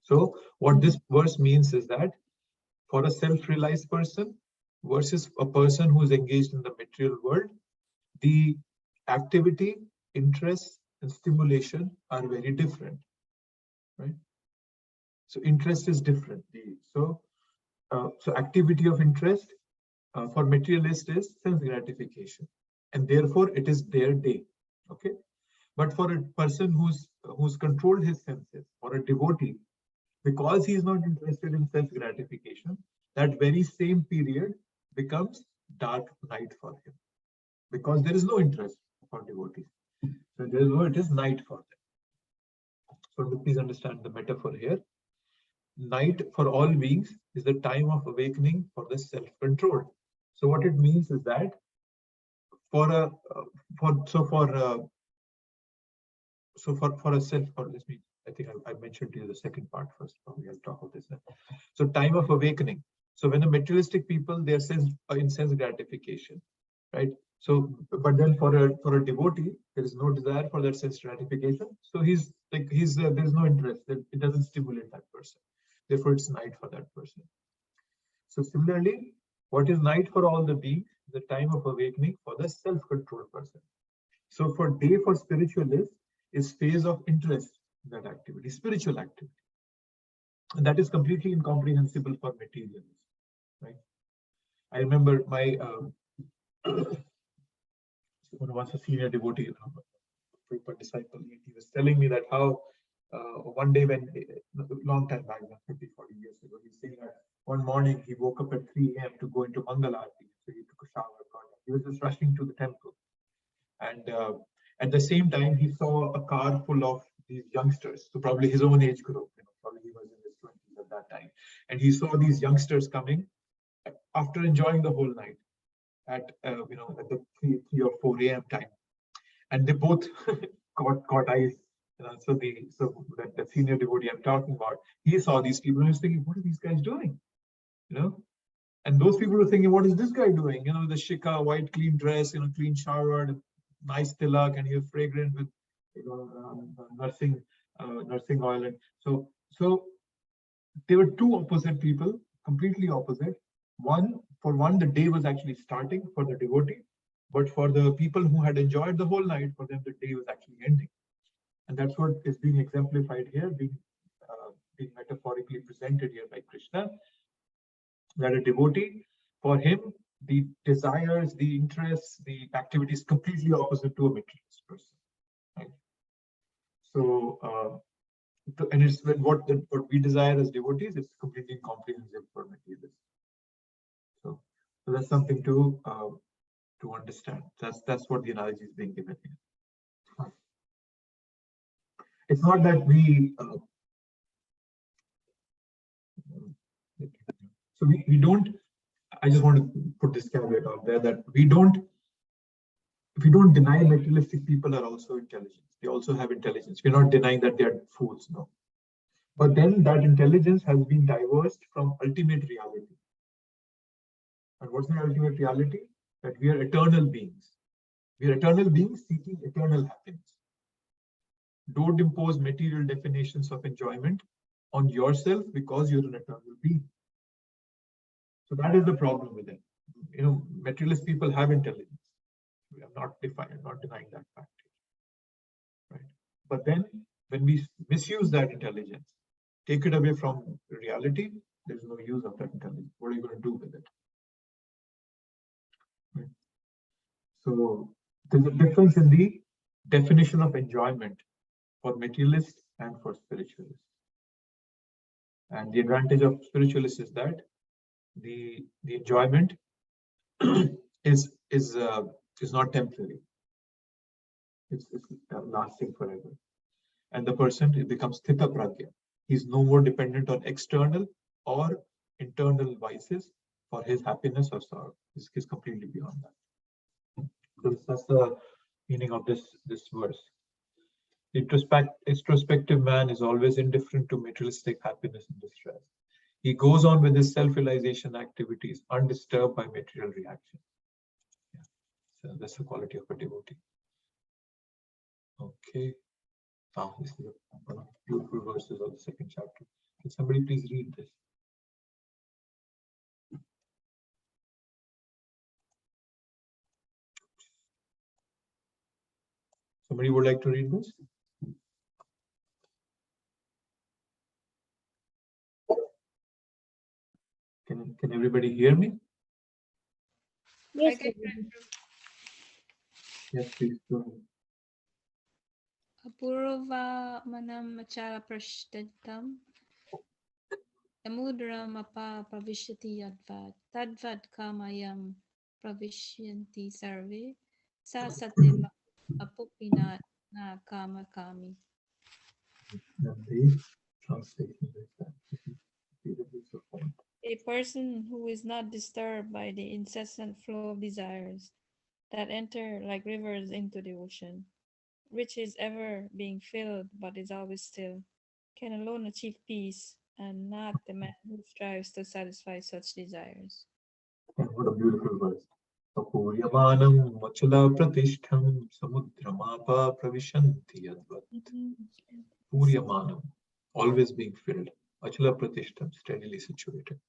So what this verse means is that for a self-realized person versus a person who is engaged in the material world, the activity, interest, and stimulation are very different, right? So interest is different. So activity of interest for materialist is sense gratification, and therefore it is their day. Okay, but for a person who's controlled his senses, or a devotee, because he is not interested in self gratification, that very same period becomes dark night for him, because there is no interest for devotees. So therefore it is night for them. So please understand the metaphor here. Night for all beings is the time of awakening for the self-control. So what it means is that for a self, or let me, I think I mentioned to you the second part first. Probably I'll talk about this then. So time of awakening. So when a materialistic people, they are in sense gratification, right? So, but then for a devotee, there is no desire for that sense gratification. So there's no interest. It doesn't stimulate that person. Therefore, it's night for that person. So similarly, what is night for all the beings? The time of awakening for the self-controlled person. So for day for spiritualists is phase of interest in that activity, spiritual activity. And that is completely incomprehensible for materialists, right? I remember my once a senior devotee, Prabhupada disciple, he was telling me that how one day when, long time back, 30, 40 years ago, he's saying that one morning he woke up at 3 a.m. to go into Mangal Aarti. So he took a shower, he was just rushing to the temple. And at the same time, he saw a car full of these youngsters, so probably his own age group, probably he was in his 20s at that time. And he saw these youngsters coming after enjoying the whole night at at the 3 or 4 a.m. time, and they both caught eyes. So the senior devotee I'm talking about, he saw these people and he was thinking, what are these guys doing? And those people were thinking, what is this guy doing? The shikha, white, clean dress, clean showered, nice tilak, and he was fragrant with nursing oil. And so there were two opposite people, completely opposite. For one, the day was actually starting for the devotee, but for the people who had enjoyed the whole night, for them the day was actually ending. And that's what is being exemplified here, being metaphorically presented here by Krishna. That a devotee, for him, the desires, the interests, the activities completely opposite to a materialist person. Right? So, and it's what we desire as devotees, it's completely incomprehensible for materialists. So that's something to understand. That's what the analogy is being given here. It's not that we. So we don't. I just want to put this caveat out there that we don't deny materialistic people are also intelligent. They also have intelligence. We're not denying that they are fools, no. But then that intelligence has been divorced from ultimate reality. And what's the ultimate reality? That we are eternal beings. We are eternal beings seeking eternal happiness. Don't impose material definitions of enjoyment on yourself because you're an eternal being. So that is the problem with it. Materialist people have intelligence. We are not denying that fact. Right? But then when we misuse that intelligence, take it away from reality, there's no use of that intelligence. What are you going to do with it? Right? So there's a difference in the definition of enjoyment for materialists and for spiritualists. And the advantage of spiritualists is that the enjoyment is not temporary. It's lasting forever. And the person, it becomes sthita pragya. He's no more dependent on external or internal vices for his happiness or sorrow. He's completely beyond that. So that's the meaning of this verse. Introspective man is always indifferent to materialistic happiness and distress. He goes on with his self-realization activities undisturbed by material reaction. Yeah. So that's the quality of a devotee. Okay. This is one of the beautiful verses of the second chapter. Can somebody please read this? Somebody would like to read this? Can everybody hear me? Yes, I can Prabhuji. Yes, please go ahead. Apurva manam achara prashtatam yamudram apa pravishyati yadvad tadvad kamayam pravishyanti sarve sa satim apupina na kama kami. And the translation is that. A person who is not disturbed by the incessant flow of desires that enter like rivers into the ocean, which is ever being filled but is always still, can alone achieve peace, and not the man who strives to satisfy such desires. And what a beautiful verse. Apuryamanam machula pratishtham samudramapa pravishanti yadvat. Puryamanam, always being filled. Achula pratishtham, steadily situated.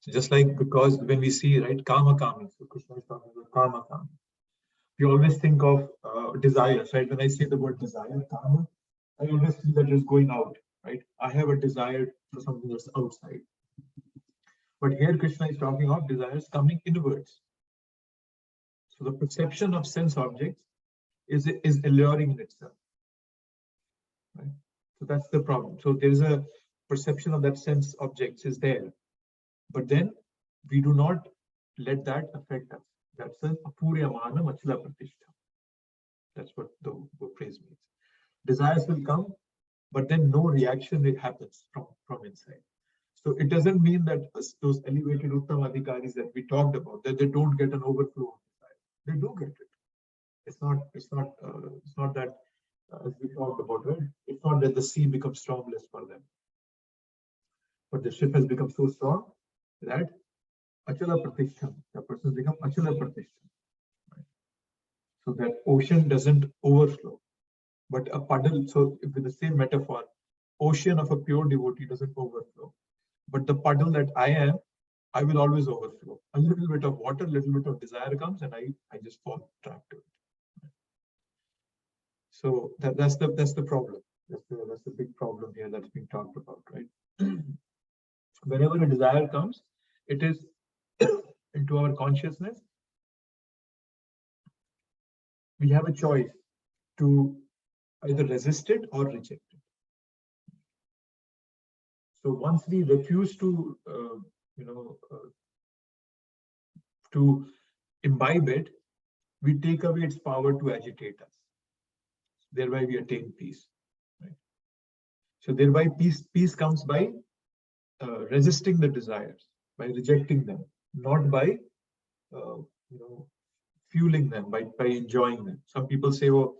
So just like, because when we see, right, kama kami, so Krishna is talking about kama kami. We always think of desires, right? When I say the word desire, kama, I always feel that it's going out, right? I have a desire for something that's outside. But here Krishna is talking of desires coming inwards. So the perception of sense objects is alluring in itself, right? So that's the problem. So there's a perception of that sense objects is there, but then we do not let that affect us. That's a apuryamana machila pratishtha. That's what the phrase means. Desires will come, but then no reaction happens from inside. So it doesn't mean that those elevated Uttama Adhikaris that we talked about, that they don't get an overflow of desire. They do get it. It's not that, as we talked about, right? It's not that the sea becomes stormless for them, but the ship has become so strong that Achala Pratishtha, the person becomes Achala Pratishtha. Right? So that ocean doesn't overflow, but a puddle. So with the same metaphor, ocean of a pure devotee doesn't overflow, but the puddle that I am, I will always overflow. A little bit of water, little bit of desire comes, and I just fall trapped to it. So that's the problem. That's the big problem here that's being talked about, right? Whenever a desire comes, it is into our consciousness. We have a choice to either resist it or reject it. So once we refuse to, to imbibe it, we take away its power to agitate us. Thereby we attain peace. Right? So thereby peace comes by resisting the desires, by rejecting them, not by fueling them, by enjoying them. Some people say, oh,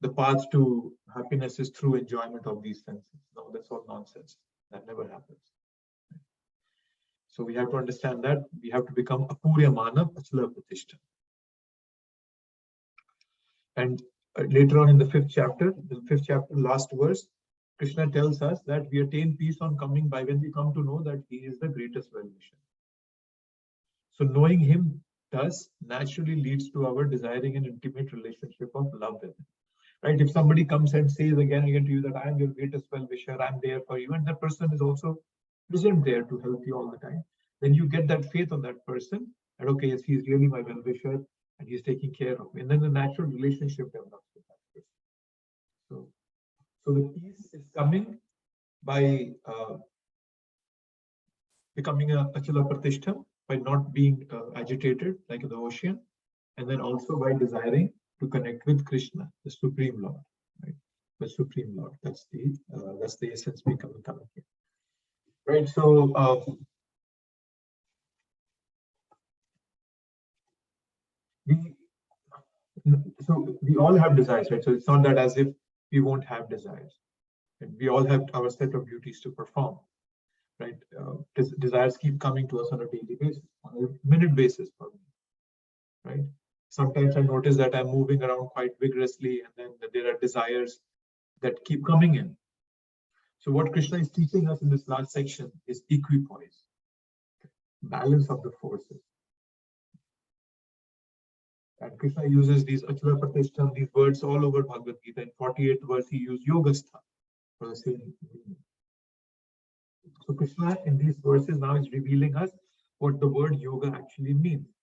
the path to happiness is through enjoyment of these senses. No, that's all nonsense. That never happens. So we have to understand that we have to become apuryamana achala pratishtha. And later on in the fifth chapter, last verse, Krishna tells us that we attain peace on coming by when we come to know that he is the greatest well-wisher. So knowing him thus naturally leads to our desiring an intimate relationship of love with him. Right? If somebody comes and says again and again to you that I am your greatest well-wisher, I'm there for you, and that person is also present there to help you all the time, then you get that faith on that person, and okay, yes, he's really my well-wisher, and he's taking care of me. And then the natural relationship develops with that person. So the peace is coming by becoming a achala pratishtha, by not being agitated like the ocean, and then also by desiring to connect with Krishna, the Supreme Lord, right? The Supreme Lord. That's the essence becoming coming here, right? So we all have desires, right? So it's not that as if we won't have desires. Right? We all have our set of duties to perform, right? Desires keep coming to us on a daily basis, on a minute basis, probably, right? Sometimes I notice that I'm moving around quite vigorously, and then there are desires that keep coming in. So what Krishna is teaching us in this last section is equipoise, balance of the forces. And Krishna uses these Abhīṣṭa-dohaṁ, these words all over Bhagavad Gita. In 48th verse, he used Yogastha for the same meaning. So Krishna in these verses now is revealing us what the word yoga actually means.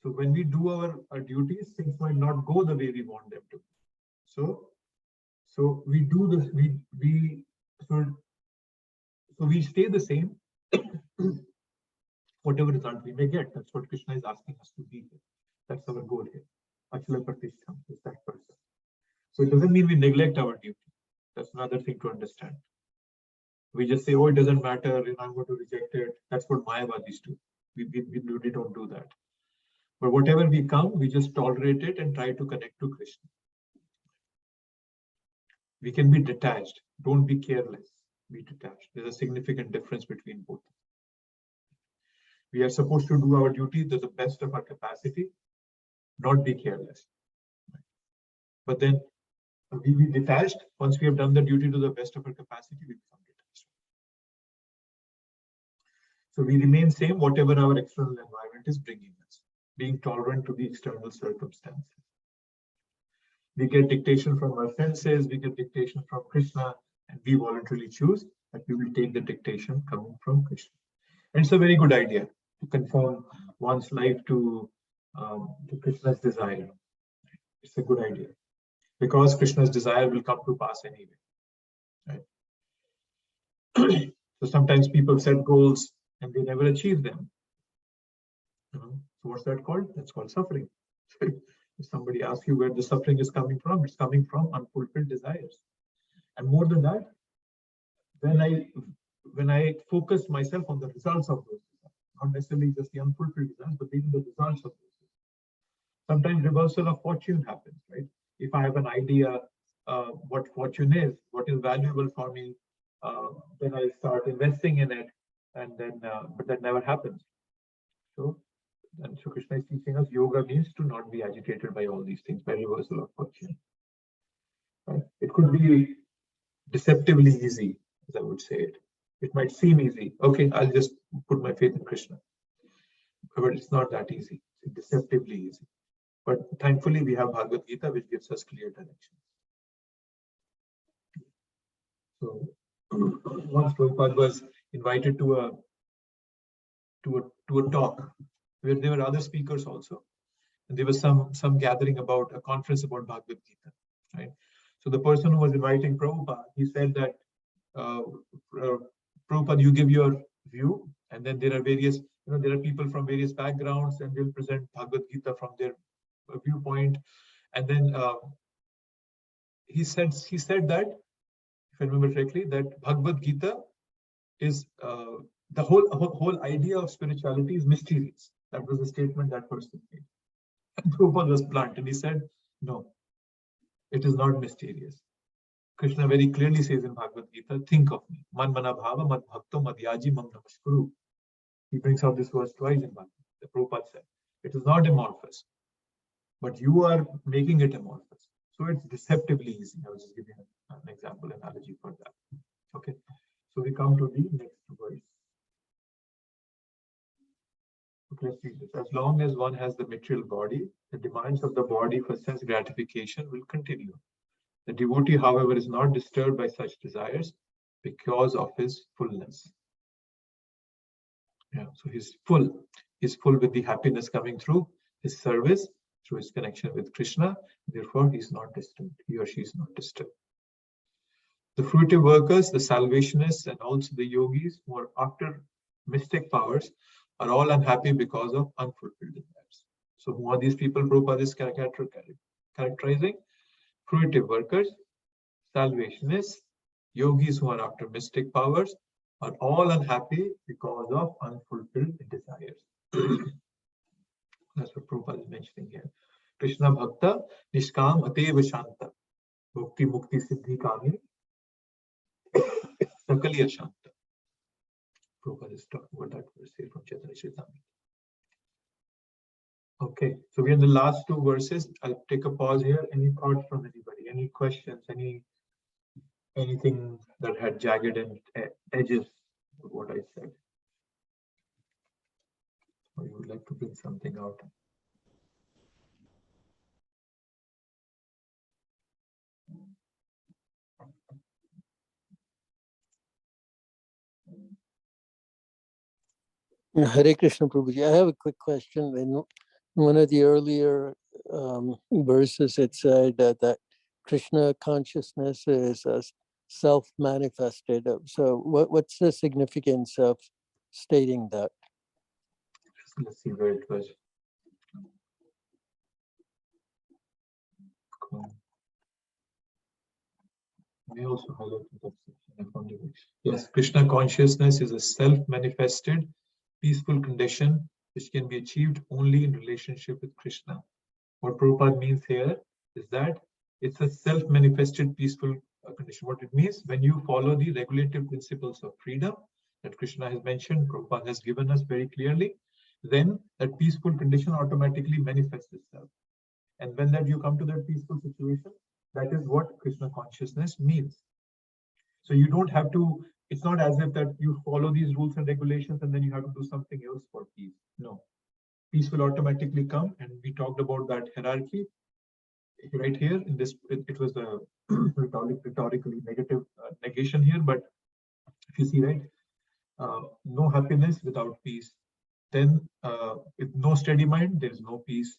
So when we do our duties, things might not go the way we want them to. So we do this, so we stay the same, whatever result we may get. That's what Krishna is asking us to be here. That's our goal here. Abhīṣṭa-dohaṁ is that person. So it doesn't mean we neglect our duty. That's another thing to understand. We just say, oh, it doesn't matter, I'm going to reject it. That's what Mayavadis do. We don't do that. But whatever we come, we just tolerate it and try to connect to Krishna. We can be detached. Don't be careless. Be detached. There's a significant difference between both. We are supposed to do our duty to the best of our capacity, not be careless. But then we be detached. Once we have done the duty to the best of our capacity, we become detached. So we remain same, whatever our external environment is bringing us, being tolerant to the external circumstances. We get dictation from our senses, we get dictation from Krishna, and we voluntarily choose that we will take the dictation coming from Krishna. And it's a very good idea to conform one's life to Krishna's desire. It's a good idea because Krishna's desire will come to pass anyway. Right? So sometimes people set goals and they never achieve them. So what's that called? That's called suffering. If somebody asks you where the suffering is coming from, it's coming from unfulfilled desires. And more than that, when I focus myself on the results of those desires, not necessarily just the unfulfilled desires, but even the results of those desires. Sometimes reversal of fortune happens, right? If I have an idea what fortune is, what is valuable for me, then I start investing in it, and then but that never happens. So Krishna is teaching us yoga means to not be agitated by all these things, by reversal of fortune. Right? It could be deceptively easy, as I would say it. It might seem easy. Okay, I'll just put my faith in Krishna. But it's not that easy. It's deceptively easy. But thankfully, we have Bhagavad Gita, which gives us clear direction. So once Prabhupada was invited to a talk where there were other speakers also, and there was some gathering about a conference about Bhagavad Gita, right? So the person who was inviting Prabhupada, he said that Prabhupada, you give your view, and then there are various, there are people from various backgrounds, and they'll present Bhagavad Gita from their viewpoint. And then he said that, if I remember correctly, that Bhagavad Gita is the whole idea of spirituality is mysterious. That was the statement that person made. And Prabhupada was blunt, and he said, no, it is not mysterious. Krishna very clearly says in Bhagavad Gita, think of me. Man mana bhava mad bhakto madhyaji mam namaskuru. He brings out this verse twice in Bhagavad Gita. Prabhupada said, it is not amorphous, but you are making it amorphous. So it's deceptively easy. I was just giving an example, analogy for that. Okay. So we come to the next verse. Okay, let's read this. As long as one has the material body, the demands of the body for sense gratification will continue. The devotee, however, is not disturbed by such desires because of his fullness. Yeah, so he's full. He's full with the happiness coming through his service, through his connection with Krishna. Therefore, he's not disturbed. He or she is not disturbed. The fruitive workers, the salvationists, and also the yogis who are after mystic powers are all unhappy because of unfulfilled desires. So who are these people Prabhupada is characterizing? Fruitive workers, salvationists, yogis who are after mystic powers are all unhappy because of unfulfilled desires. That's what Prabhupada is mentioning here. Krishna Bhakta Nishkam Ateva Shanta Bhakti Mukti Siddhi Kami Sakaliya Shanta. Prabhupada is talking about that verse here from Chaitanya Charitamrita. Okay, so we're in the last two verses. I'll take a pause here. Any thoughts from anybody? Any questions? Anything that had jagged edges of what I said? Or you would like to bring something out? Hare Krishna Prabhuji, I have a quick question. In one of the earlier verses, it said that Krishna consciousness is self-manifested. So what's the significance of stating that? Let's see where it was. Cool. We also highlighted that section. Yes, Krishna consciousness is a self-manifested, peaceful condition which can be achieved only in relationship with Krishna. What Prabhupada means here is that it's a self-manifested peaceful condition. What it means, when you follow the regulative principles of freedom that Krishna has mentioned, Prabhupada has given us very clearly, then that peaceful condition automatically manifests itself. And when that you come to that peaceful situation, that is what Krishna consciousness means. So you don't have to, it's not as if that you follow these rules and regulations and then you have to do something else for peace. No. Peace will automatically come, and we talked about that hierarchy right here in this. It was the rhetorically negative negation here, but if you see, right, no happiness without peace. Then with no steady mind, there is no peace.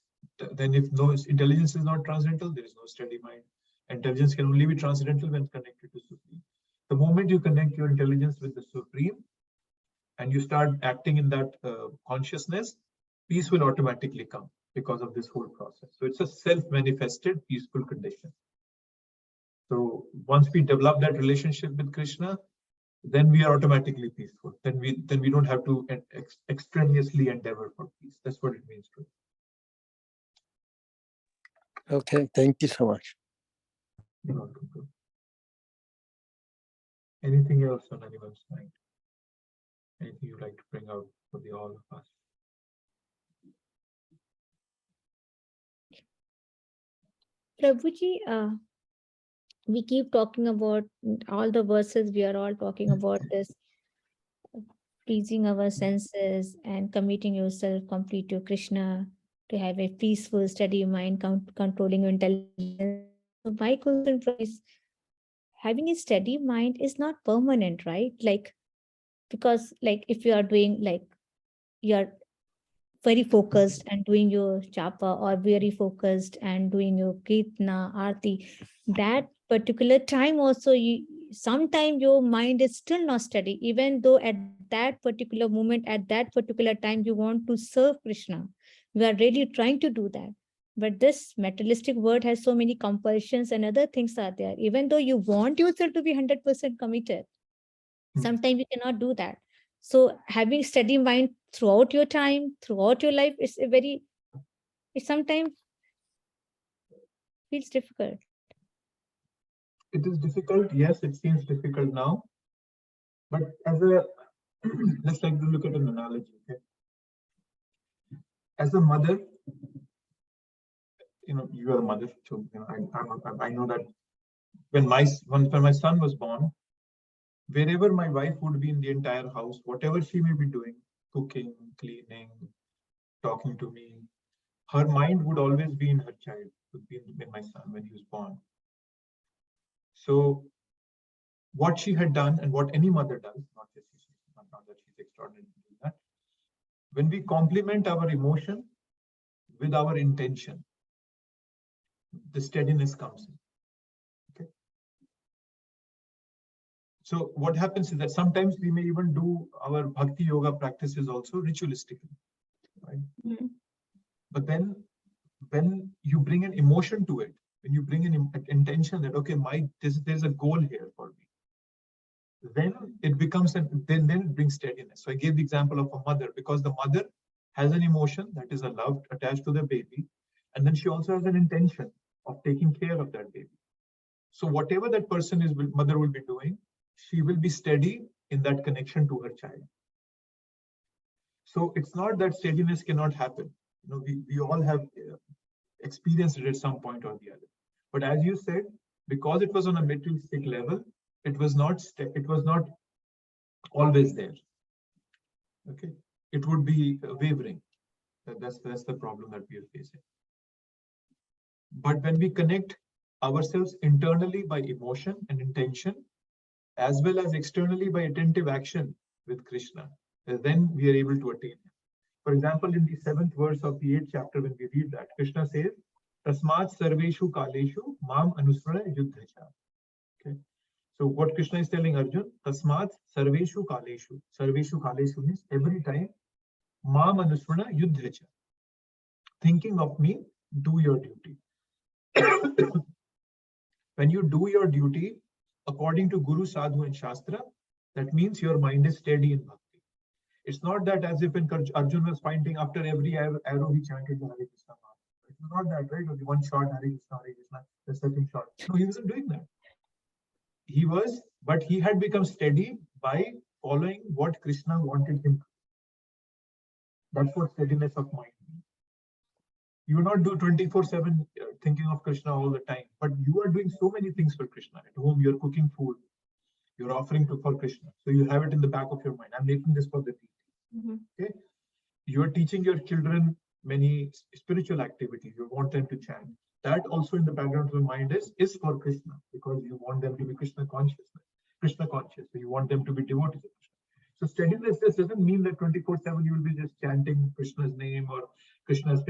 Then if no intelligence is not transcendental, there is no steady mind. Intelligence can only be transcendental when connected to Supreme. The moment you connect your intelligence with the Supreme and you start acting in that consciousness, peace will automatically come because of this whole process. So it's a self-manifested peaceful condition. So once we develop that relationship with Krishna, then we are automatically peaceful. Then we don't have to extraneously endeavor for peace. That's what it means to. Okay, thank you so much. You're welcome. Anything else on anyone's mind? Anything you'd like to bring out for the all of us? Prabhuji, we keep talking about all the verses, we are all talking about this pleasing our senses and committing yourself complete to Krishna, to have a peaceful, steady mind, controlling your intelligence. So my question is, having a steady mind is not permanent, right? Like, because like if you are doing like, you're very focused and doing your japa, or very focused and doing your kirtana, arti, that particular time also, sometime your mind is still not steady, even though at that particular moment, at that particular time, you want to serve Krishna. You are really trying to do that. But this materialistic world has so many compulsions and other things are there. Even though you want yourself to be 100% committed, sometimes you cannot do that. So having steady mind throughout your time, throughout your life, it sometimes feels difficult. It is difficult. Yes, it seems difficult now. But as a, let's like to look at an analogy. Okay? As a mother, you are a mother. So I know that when my son was born, wherever my wife would be in the entire house, whatever she may be doing, cooking, cleaning, talking to me, her mind would always be in her child, would be in my son when he was born. So what she had done, and what any mother does, not that she's extraordinary in that, when we complement our emotion with our intention, the steadiness comes in. Okay. So what happens is that sometimes we may even do our bhakti yoga practices also ritualistically, right? Mm-hmm. But then when you bring an emotion to it, when you bring an intention that, okay, there's a goal here for me, then it becomes, then it brings steadiness. So I gave the example of a mother, because the mother has an emotion, that is a love attached to the baby, and then she also has an intention of taking care of that baby. So whatever that mother will be doing, she will be steady in that connection to her child. So it's not that steadiness cannot happen. we all have experienced it at some point or the other. But as you said, because it was on a materialistic level, it was not always there. Okay, it would be wavering. That's the problem that we are facing. But when we connect ourselves internally by emotion and intention, as well as externally by attentive action with Krishna, then we are able to attain him. For example, in the 7th verse of the 8th chapter, when we read that, Krishna says, Tasmat sarveshu kaleshu mam anusmara yuddhacha. Okay. So what Krishna is telling Arjun, Tasmat sarveshu kaleshu. Sarveshu kaleshu means every time, mam anusmara yuddhacha. Thinking of me, do your duty. When you do your duty according to Guru, Sadhu and Shastra, that means your mind is steady in bhakti. It's not that as if when Arjun was pointing after every arrow he chanted the Hare Krishna mantra. It's not that, right? Or the one shot Hare Krishna, the second shot. No, he wasn't doing that. He was, but he had become steady by following what Krishna wanted him to. That's what steadiness of mind means. You will not do 24/7 thinking of Krishna all the time, but you are doing so many things for Krishna. At home, you're cooking food, you're offering for Krishna. So you have it in the back of your mind. I'm making this for the deity. Okay. You are teaching your children many spiritual activities. You want them to chant. That also in the background of your mind is for Krishna, because you want them to be Krishna conscious. So you want them to be devoted to Krishna. So steadiness just doesn't mean that 24/7 you will be just chanting Krishna's name or Krishna's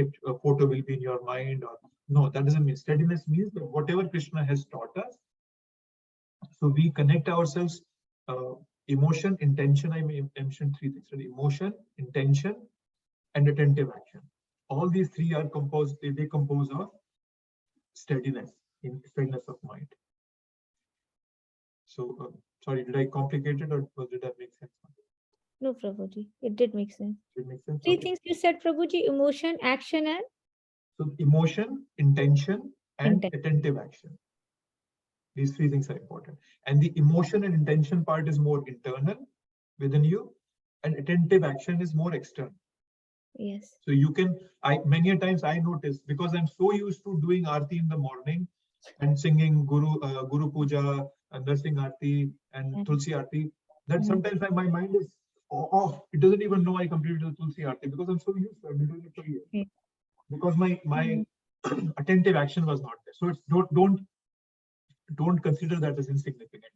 photo will be in your mind. Or no, that doesn't mean. Steadiness means that whatever Krishna has taught us, so we connect ourselves, emotion, intention. I mentioned 3 things: emotion, intention, and attentive action. All these 3 are composed. They compose of steadiness, in steadiness of mind. So, sorry, did I complicate it, or did that make sense? No, Prabhuji, it did make sense. Did it make sense? 3 Okay. things you said, Prabhuji: emotion, action, and So emotion, intention, and Intent. attentive action. These 3 things are important. And the emotion and intention part is more internal within you, and attentive action is more external. Yes. So you can, many a times I notice, because I'm so used to doing Aarti in the morning and singing Guru Puja, Nursing Aarti and Tulsi Aarti, that sometimes my mind is off. It doesn't even know I completed the Tulsi Aarti because I'm so used to it. I've been doing it for years. Because my attentive action was not there. So it's don't consider that as insignificant.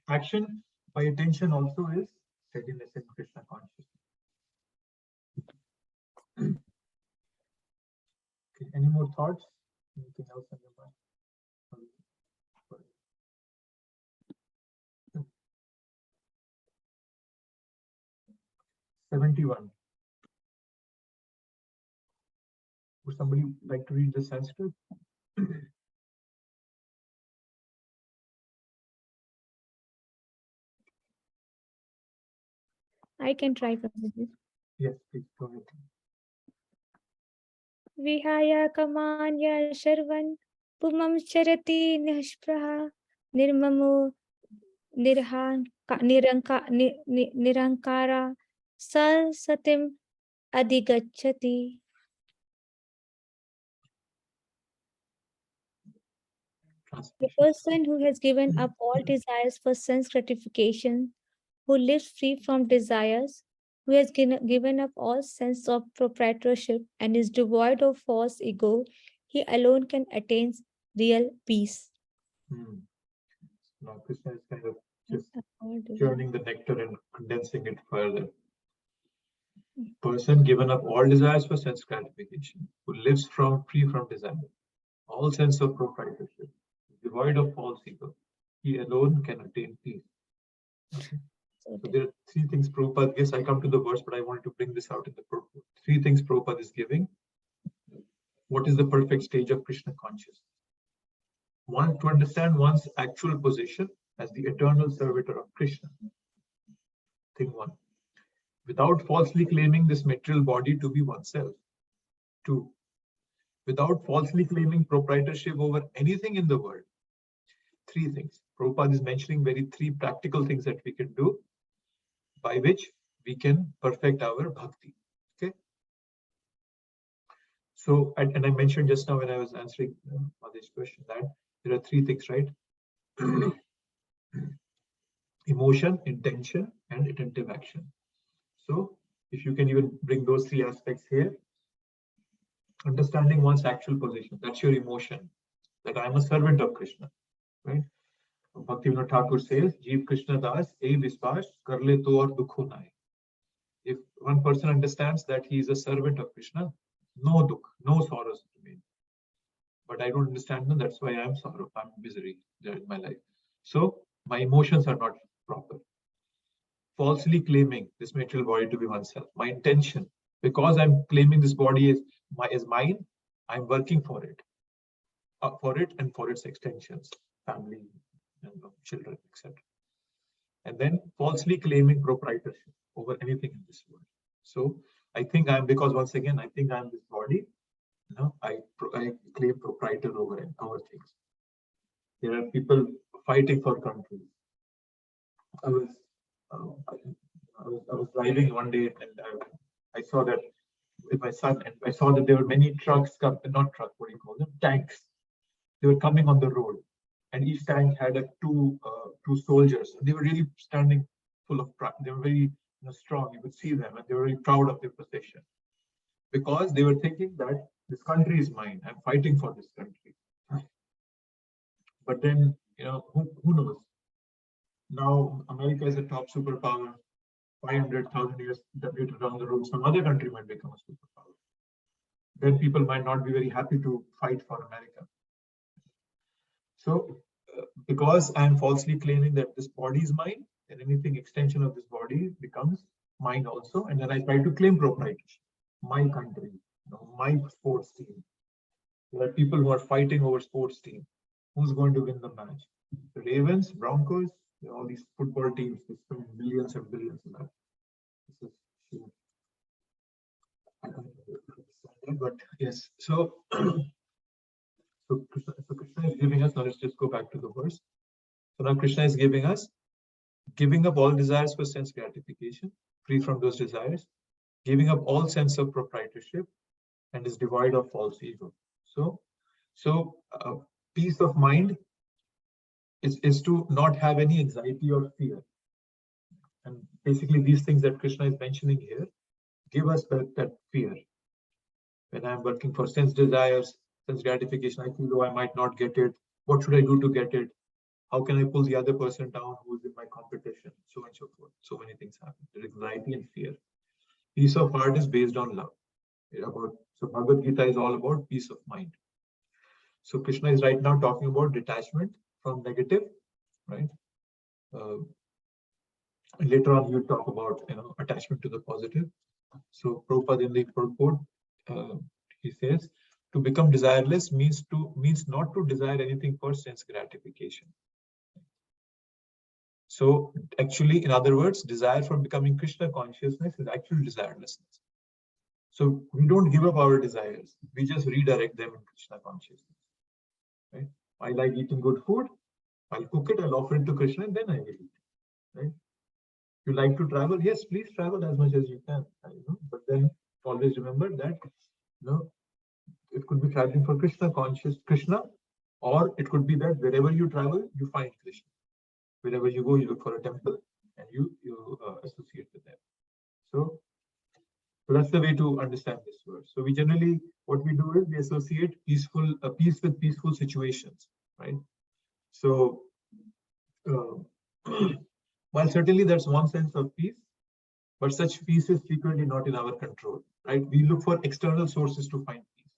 Action by attention also is steadiness in Krishna consciousness. Okay, any more thoughts? Anything else on your mind? 71. Would somebody like to read the Sanskrit? I can try, Prabhuji. Yes, please go ahead. Vihaya kamanya sharvan pumam charati nishpraha nirmamo nirankara sa satim adigachati. The person who has given up all desires for sense gratification, who lives free from desires, who has given up all sense of proprietorship and is devoid of false ego, he alone can attain real peace. Now Krishna is kind of just churning the nectar and condensing it further. Person given up all desires for sense gratification, who lives free from desire, all sense of proprietorship, devoid of false ego, he alone can attain peace. Okay. So there are 3 things Prabhupada, yes, I come to the verse, but I wanted to bring this out in the purport. 3 things Prabhupada is giving. What is the perfect stage of Krishna consciousness? One, to understand one's actual position as the eternal servitor of Krishna. Thing 1. Without falsely claiming this material body to be oneself. 2. Without falsely claiming proprietorship over anything in the world. 3 things. Prabhupada is mentioning 3 practical things that we can do by which we can perfect our bhakti. Okay. So, and I mentioned just now when I was answering this question that there are three things, right? Emotion, intention, and attentive action. So if you can even bring those three aspects here, understanding one's actual position, that's your emotion, that I'm a servant of Krishna, right? Bhaktivinoda Thakur says, Jeev Krishna Das, E Viswas, Karle to aur dukho nahi. If one person understands that he is a servant of Krishna, no dukh, no sorrows remain. But I don't understand them, that's why I'm sorrow, I'm misery in my life. So my emotions are not proper. Falsely claiming this material body to be oneself. My intention, because I'm claiming this body is mine, I'm working for it and for its extensions, family, and children, etc. And then falsely claiming proprietorship over anything in this world. So I think I'm, because once again, I think I'm this body, I claim proprietor over things. There are people fighting for countries. I was driving one day and I saw that with my son, and I saw that there were many trucks, not trucks, what do you call them? Tanks. They were coming on the road, and each tank had two soldiers. They were really standing full of pride. They were very strong. You could see them, and they were very proud of their position because they were thinking that this country is mine. I'm fighting for this country. But then, who knows? Now America is a top superpower. 500,000 years later down the road, some other country might become a superpower. Then people might not be very happy to fight for America. So, because I'm falsely claiming that this body is mine, then anything extension of this body becomes mine also, and then I try to claim proprietorship. My country, my sports team. There are people who are fighting over sports team. Who's going to win the match? The Ravens, Broncos, all these football teams, they spend billions and billions on that. I don't understand, but yes. So Krishna is giving us, now let's just go back to the verse. So now Krishna is giving us, giving up all desires for sense gratification, free from those desires, giving up all sense of proprietorship, and is devoid of false ego. So peace of mind is to not have any anxiety or fear. And basically these things that Krishna is mentioning here give us that fear. When I'm working for sense desires, sense gratification, I feel, oh, I might not get it. What should I do to get it? How can I pull the other person down who's in my competition? So on and so forth. So many things happen. There's anxiety and fear. Peace of heart is based on love. So Bhagavad Gita is all about peace of mind. So Krishna is right now talking about detachment from negative, right? Later on, he'll talk about attachment to the positive. So Prabhupada in the purport, he says, to become desireless means not to desire anything for sense gratification. So actually, in other words, desire for becoming Krishna consciousness is actual desirelessness. So we don't give up our desires. We just redirect them in Krishna consciousness. Right? I like eating good food. I'll cook it, I'll offer it to Krishna, and then I will eat. Right? You like to travel? Yes, please travel as much as you can. But then always remember that it could be traveling for Krishna Krishna, or it could be that wherever you travel, you find Krishna. Wherever you go, you look for a temple and you associate with them. So that's the way to understand this verse. So we generally, what we do is we associate peace with peaceful situations, right? So while certainly that's one sense of peace, but such peace is frequently not in our control, right? We look for external sources to find peace,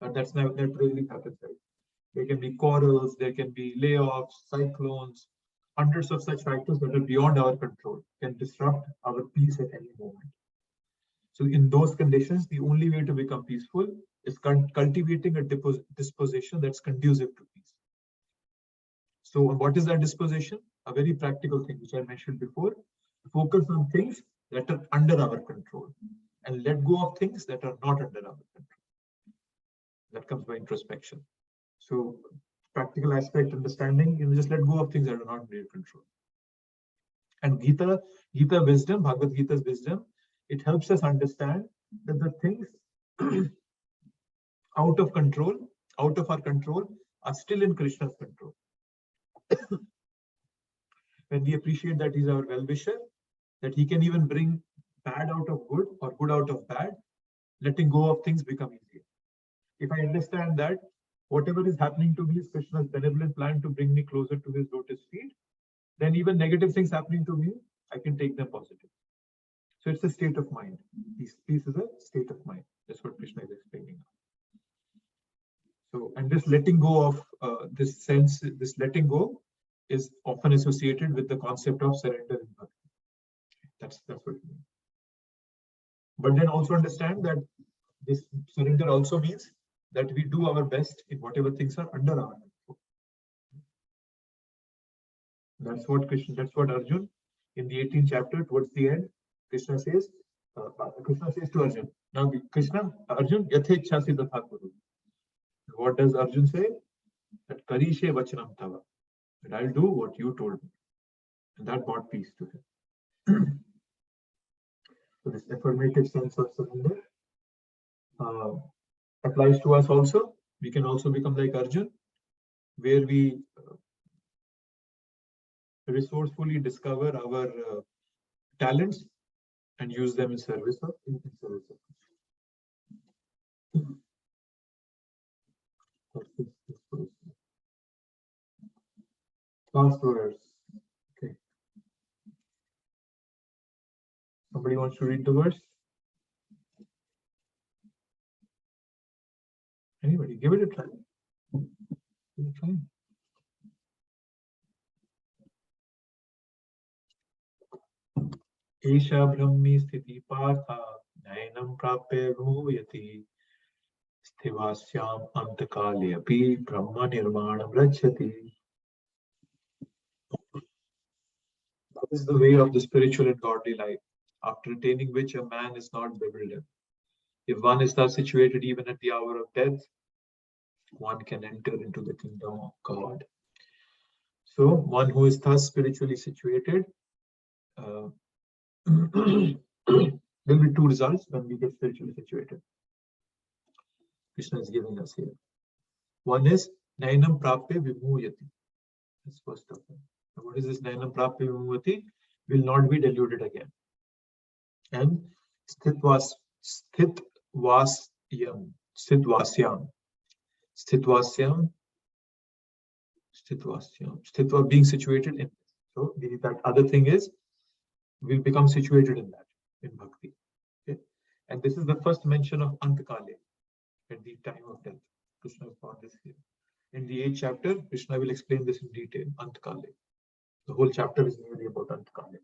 but that really happens, right? There can be quarrels, there can be layoffs, cyclones, hundreds of such factors that are beyond our control can disrupt our peace at any moment. So in those conditions, the only way to become peaceful is cultivating a disposition that's conducive to peace. So what is that disposition? A very practical thing, which I mentioned before. Focus on things that are under our control and let go of things that are not under our control. That comes by introspection. So practical aspect, understanding, just let go of things that are not under your control. And Gita wisdom, Bhagavad Gita's wisdom, it helps us understand that the things out of control, out of our control, are still in Krishna's control. When we appreciate that he's our well-wisher, that he can even bring bad out of good or good out of bad, letting go of things become easier. If I understand that whatever is happening to me is Krishna's benevolent plan to bring me closer to his lotus feet, then even negative things happening to me, I can take them positive. So it's a state of mind. Peace is a state of mind. That's what Krishna is explaining. So, and this letting go of this sense, this letting go is often associated with the concept of surrender in bhakti. That's what it means. But then also understand that this surrender also means that we do our best in whatever things are under our control. That's what Krishna, that's what Arjun in the 18th chapter towards the end, Krishna says to Arjun, now Krishna, Arjun, yathechhasi tatha kuru. What does Arjun say? That karishe vachanam tava. And I'll do what you told me. And that brought peace to him. So this affirmative sense of surrender applies to us also. We can also become like Arjun, where we resourcefully discover our talents and use them in service of last verse. Okay. Somebody wants to read the verse? Anybody? Give it a try. Give it a try. Esha brahmi sthiti partha nayanam prapya bhuyati sthivasyam antakali api brahma nirvanam rajyati. That is the way of the spiritual and godly life, after attaining which a man is not bewildered. If one is thus situated even at the hour of death, one can enter into the kingdom of God. So one who is thus spiritually situated, there will be two results when we get spiritually situated. Krishna is giving us here. One is Nainam Prapya Vimuyati. That's first of all. What is this Nainam Prapya Vimuyati? Will not be deluded again. And Stitva being situated in. So that other thing is, we'll become situated in that, in bhakti. Okay? And this is the first mention of Antakale, at the time of death. Krishna has found this here. In the 8th chapter, Krishna will explain this in detail, Antakale. The whole chapter is really about Antakale,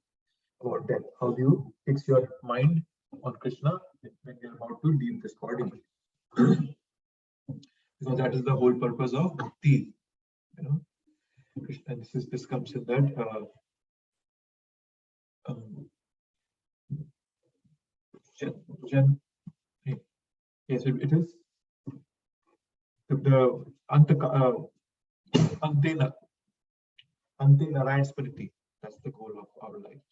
about death. How do you fix your mind on Krishna when you're about to leave this body? Because that is the whole purpose of bhakti. You know, and this comes in that yes, it is the Ante Narayan Smriti. That's the goal of our life.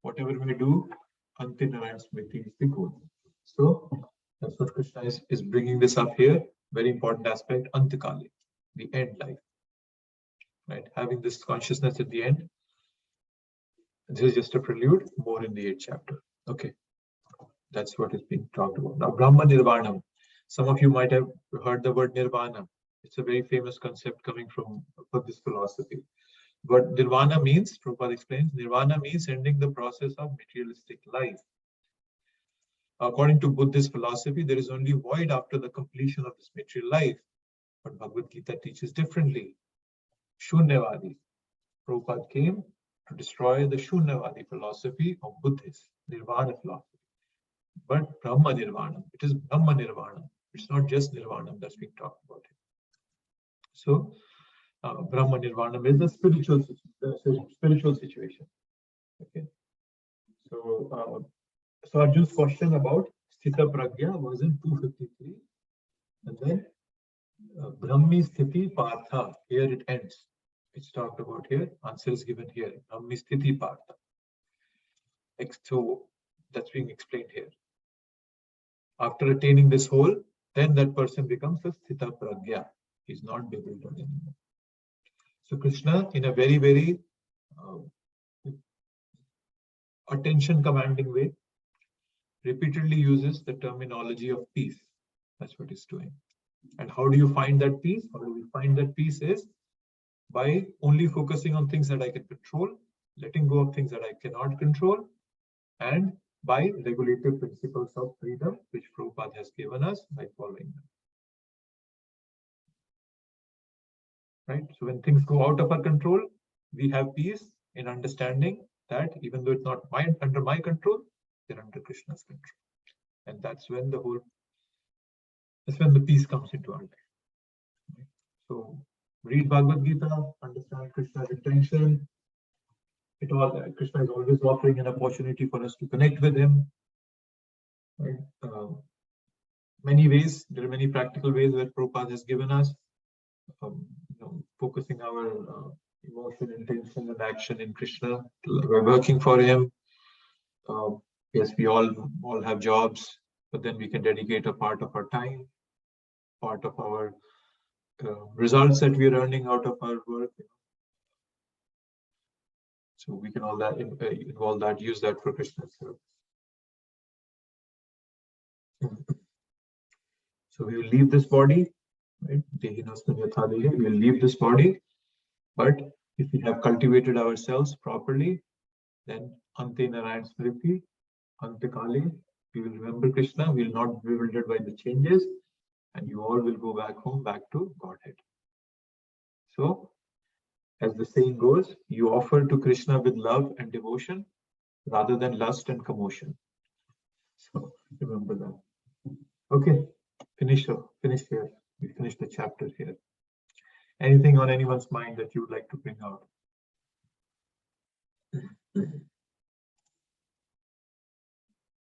Whatever we do, Ante Narayan Smriti is the goal. So that's what Krishna is bringing this up here. Very important aspect, Antakali, the end life. Right, having this consciousness at the end. This is just a prelude, more in the 8th chapter. Okay, that's what is being talked about. Now, Brahma Nirvanam. Some of you might have heard the word Nirvana. It's a very famous concept coming from Buddhist philosophy. What Nirvana means, Prabhupada explains, Nirvana means ending the process of materialistic life. According to Buddhist philosophy, there is only void after the completion of this material life. But Bhagavad Gita teaches differently. Shunyavadi. Prabhupada came to destroy the Shunyavadi philosophy of Buddhist, Nirvana philosophy. But Brahma Nirvana, it is Brahma Nirvana. It's not just Nirvana that's being talked about here. So, Brahma Nirvana is the spiritual situation. Okay. So, so Arjun's question about Sthita Pragya was in 253. And then Brahmi Sthiti Partha, here it ends. It's talked about here, answer is given here. Brahmi Sthiti Partha. So that's being explained here. After attaining this whole, then that person becomes a sthita pragya. He's not bewildered anymore. So Krishna, in a very, very attention commanding way, repeatedly uses the terminology of peace. That's what he's doing. And how do you find that peace? How do we find that peace is by only focusing on things that I can control, letting go of things that I cannot control, and by regulative principles of freedom, which Prabhupada has given us by following them. Right? So when things go out of our control, we have peace in understanding that even though it's not under my control, they're under Krishna's control. And that's when the peace comes into our life. Right? So read Bhagavad Gita, understand Krishna's intention. Krishna is always offering an opportunity for us to connect with him. Right? Many ways, there are many practical ways that Prabhupada has given us. Focusing our emotion, intention, and action in Krishna. We're working for him. Yes, we all have jobs, but then we can dedicate a part of our time, part of our results that we're earning out of our work. So we can all that involve that, use that for Krishna's service. So we will leave this body, right? We will leave this body, but if we have cultivated ourselves properly, then Ante Narayan Smriti, Ante Kali, we will remember Krishna, we will not be bewildered by the changes, and you all will go back home, back to Godhead. So, as the saying goes, you offer to Krishna with love and devotion rather than lust and commotion. So, remember that. Okay, finish here. We finished the chapter here. Anything on anyone's mind that you would like to bring out?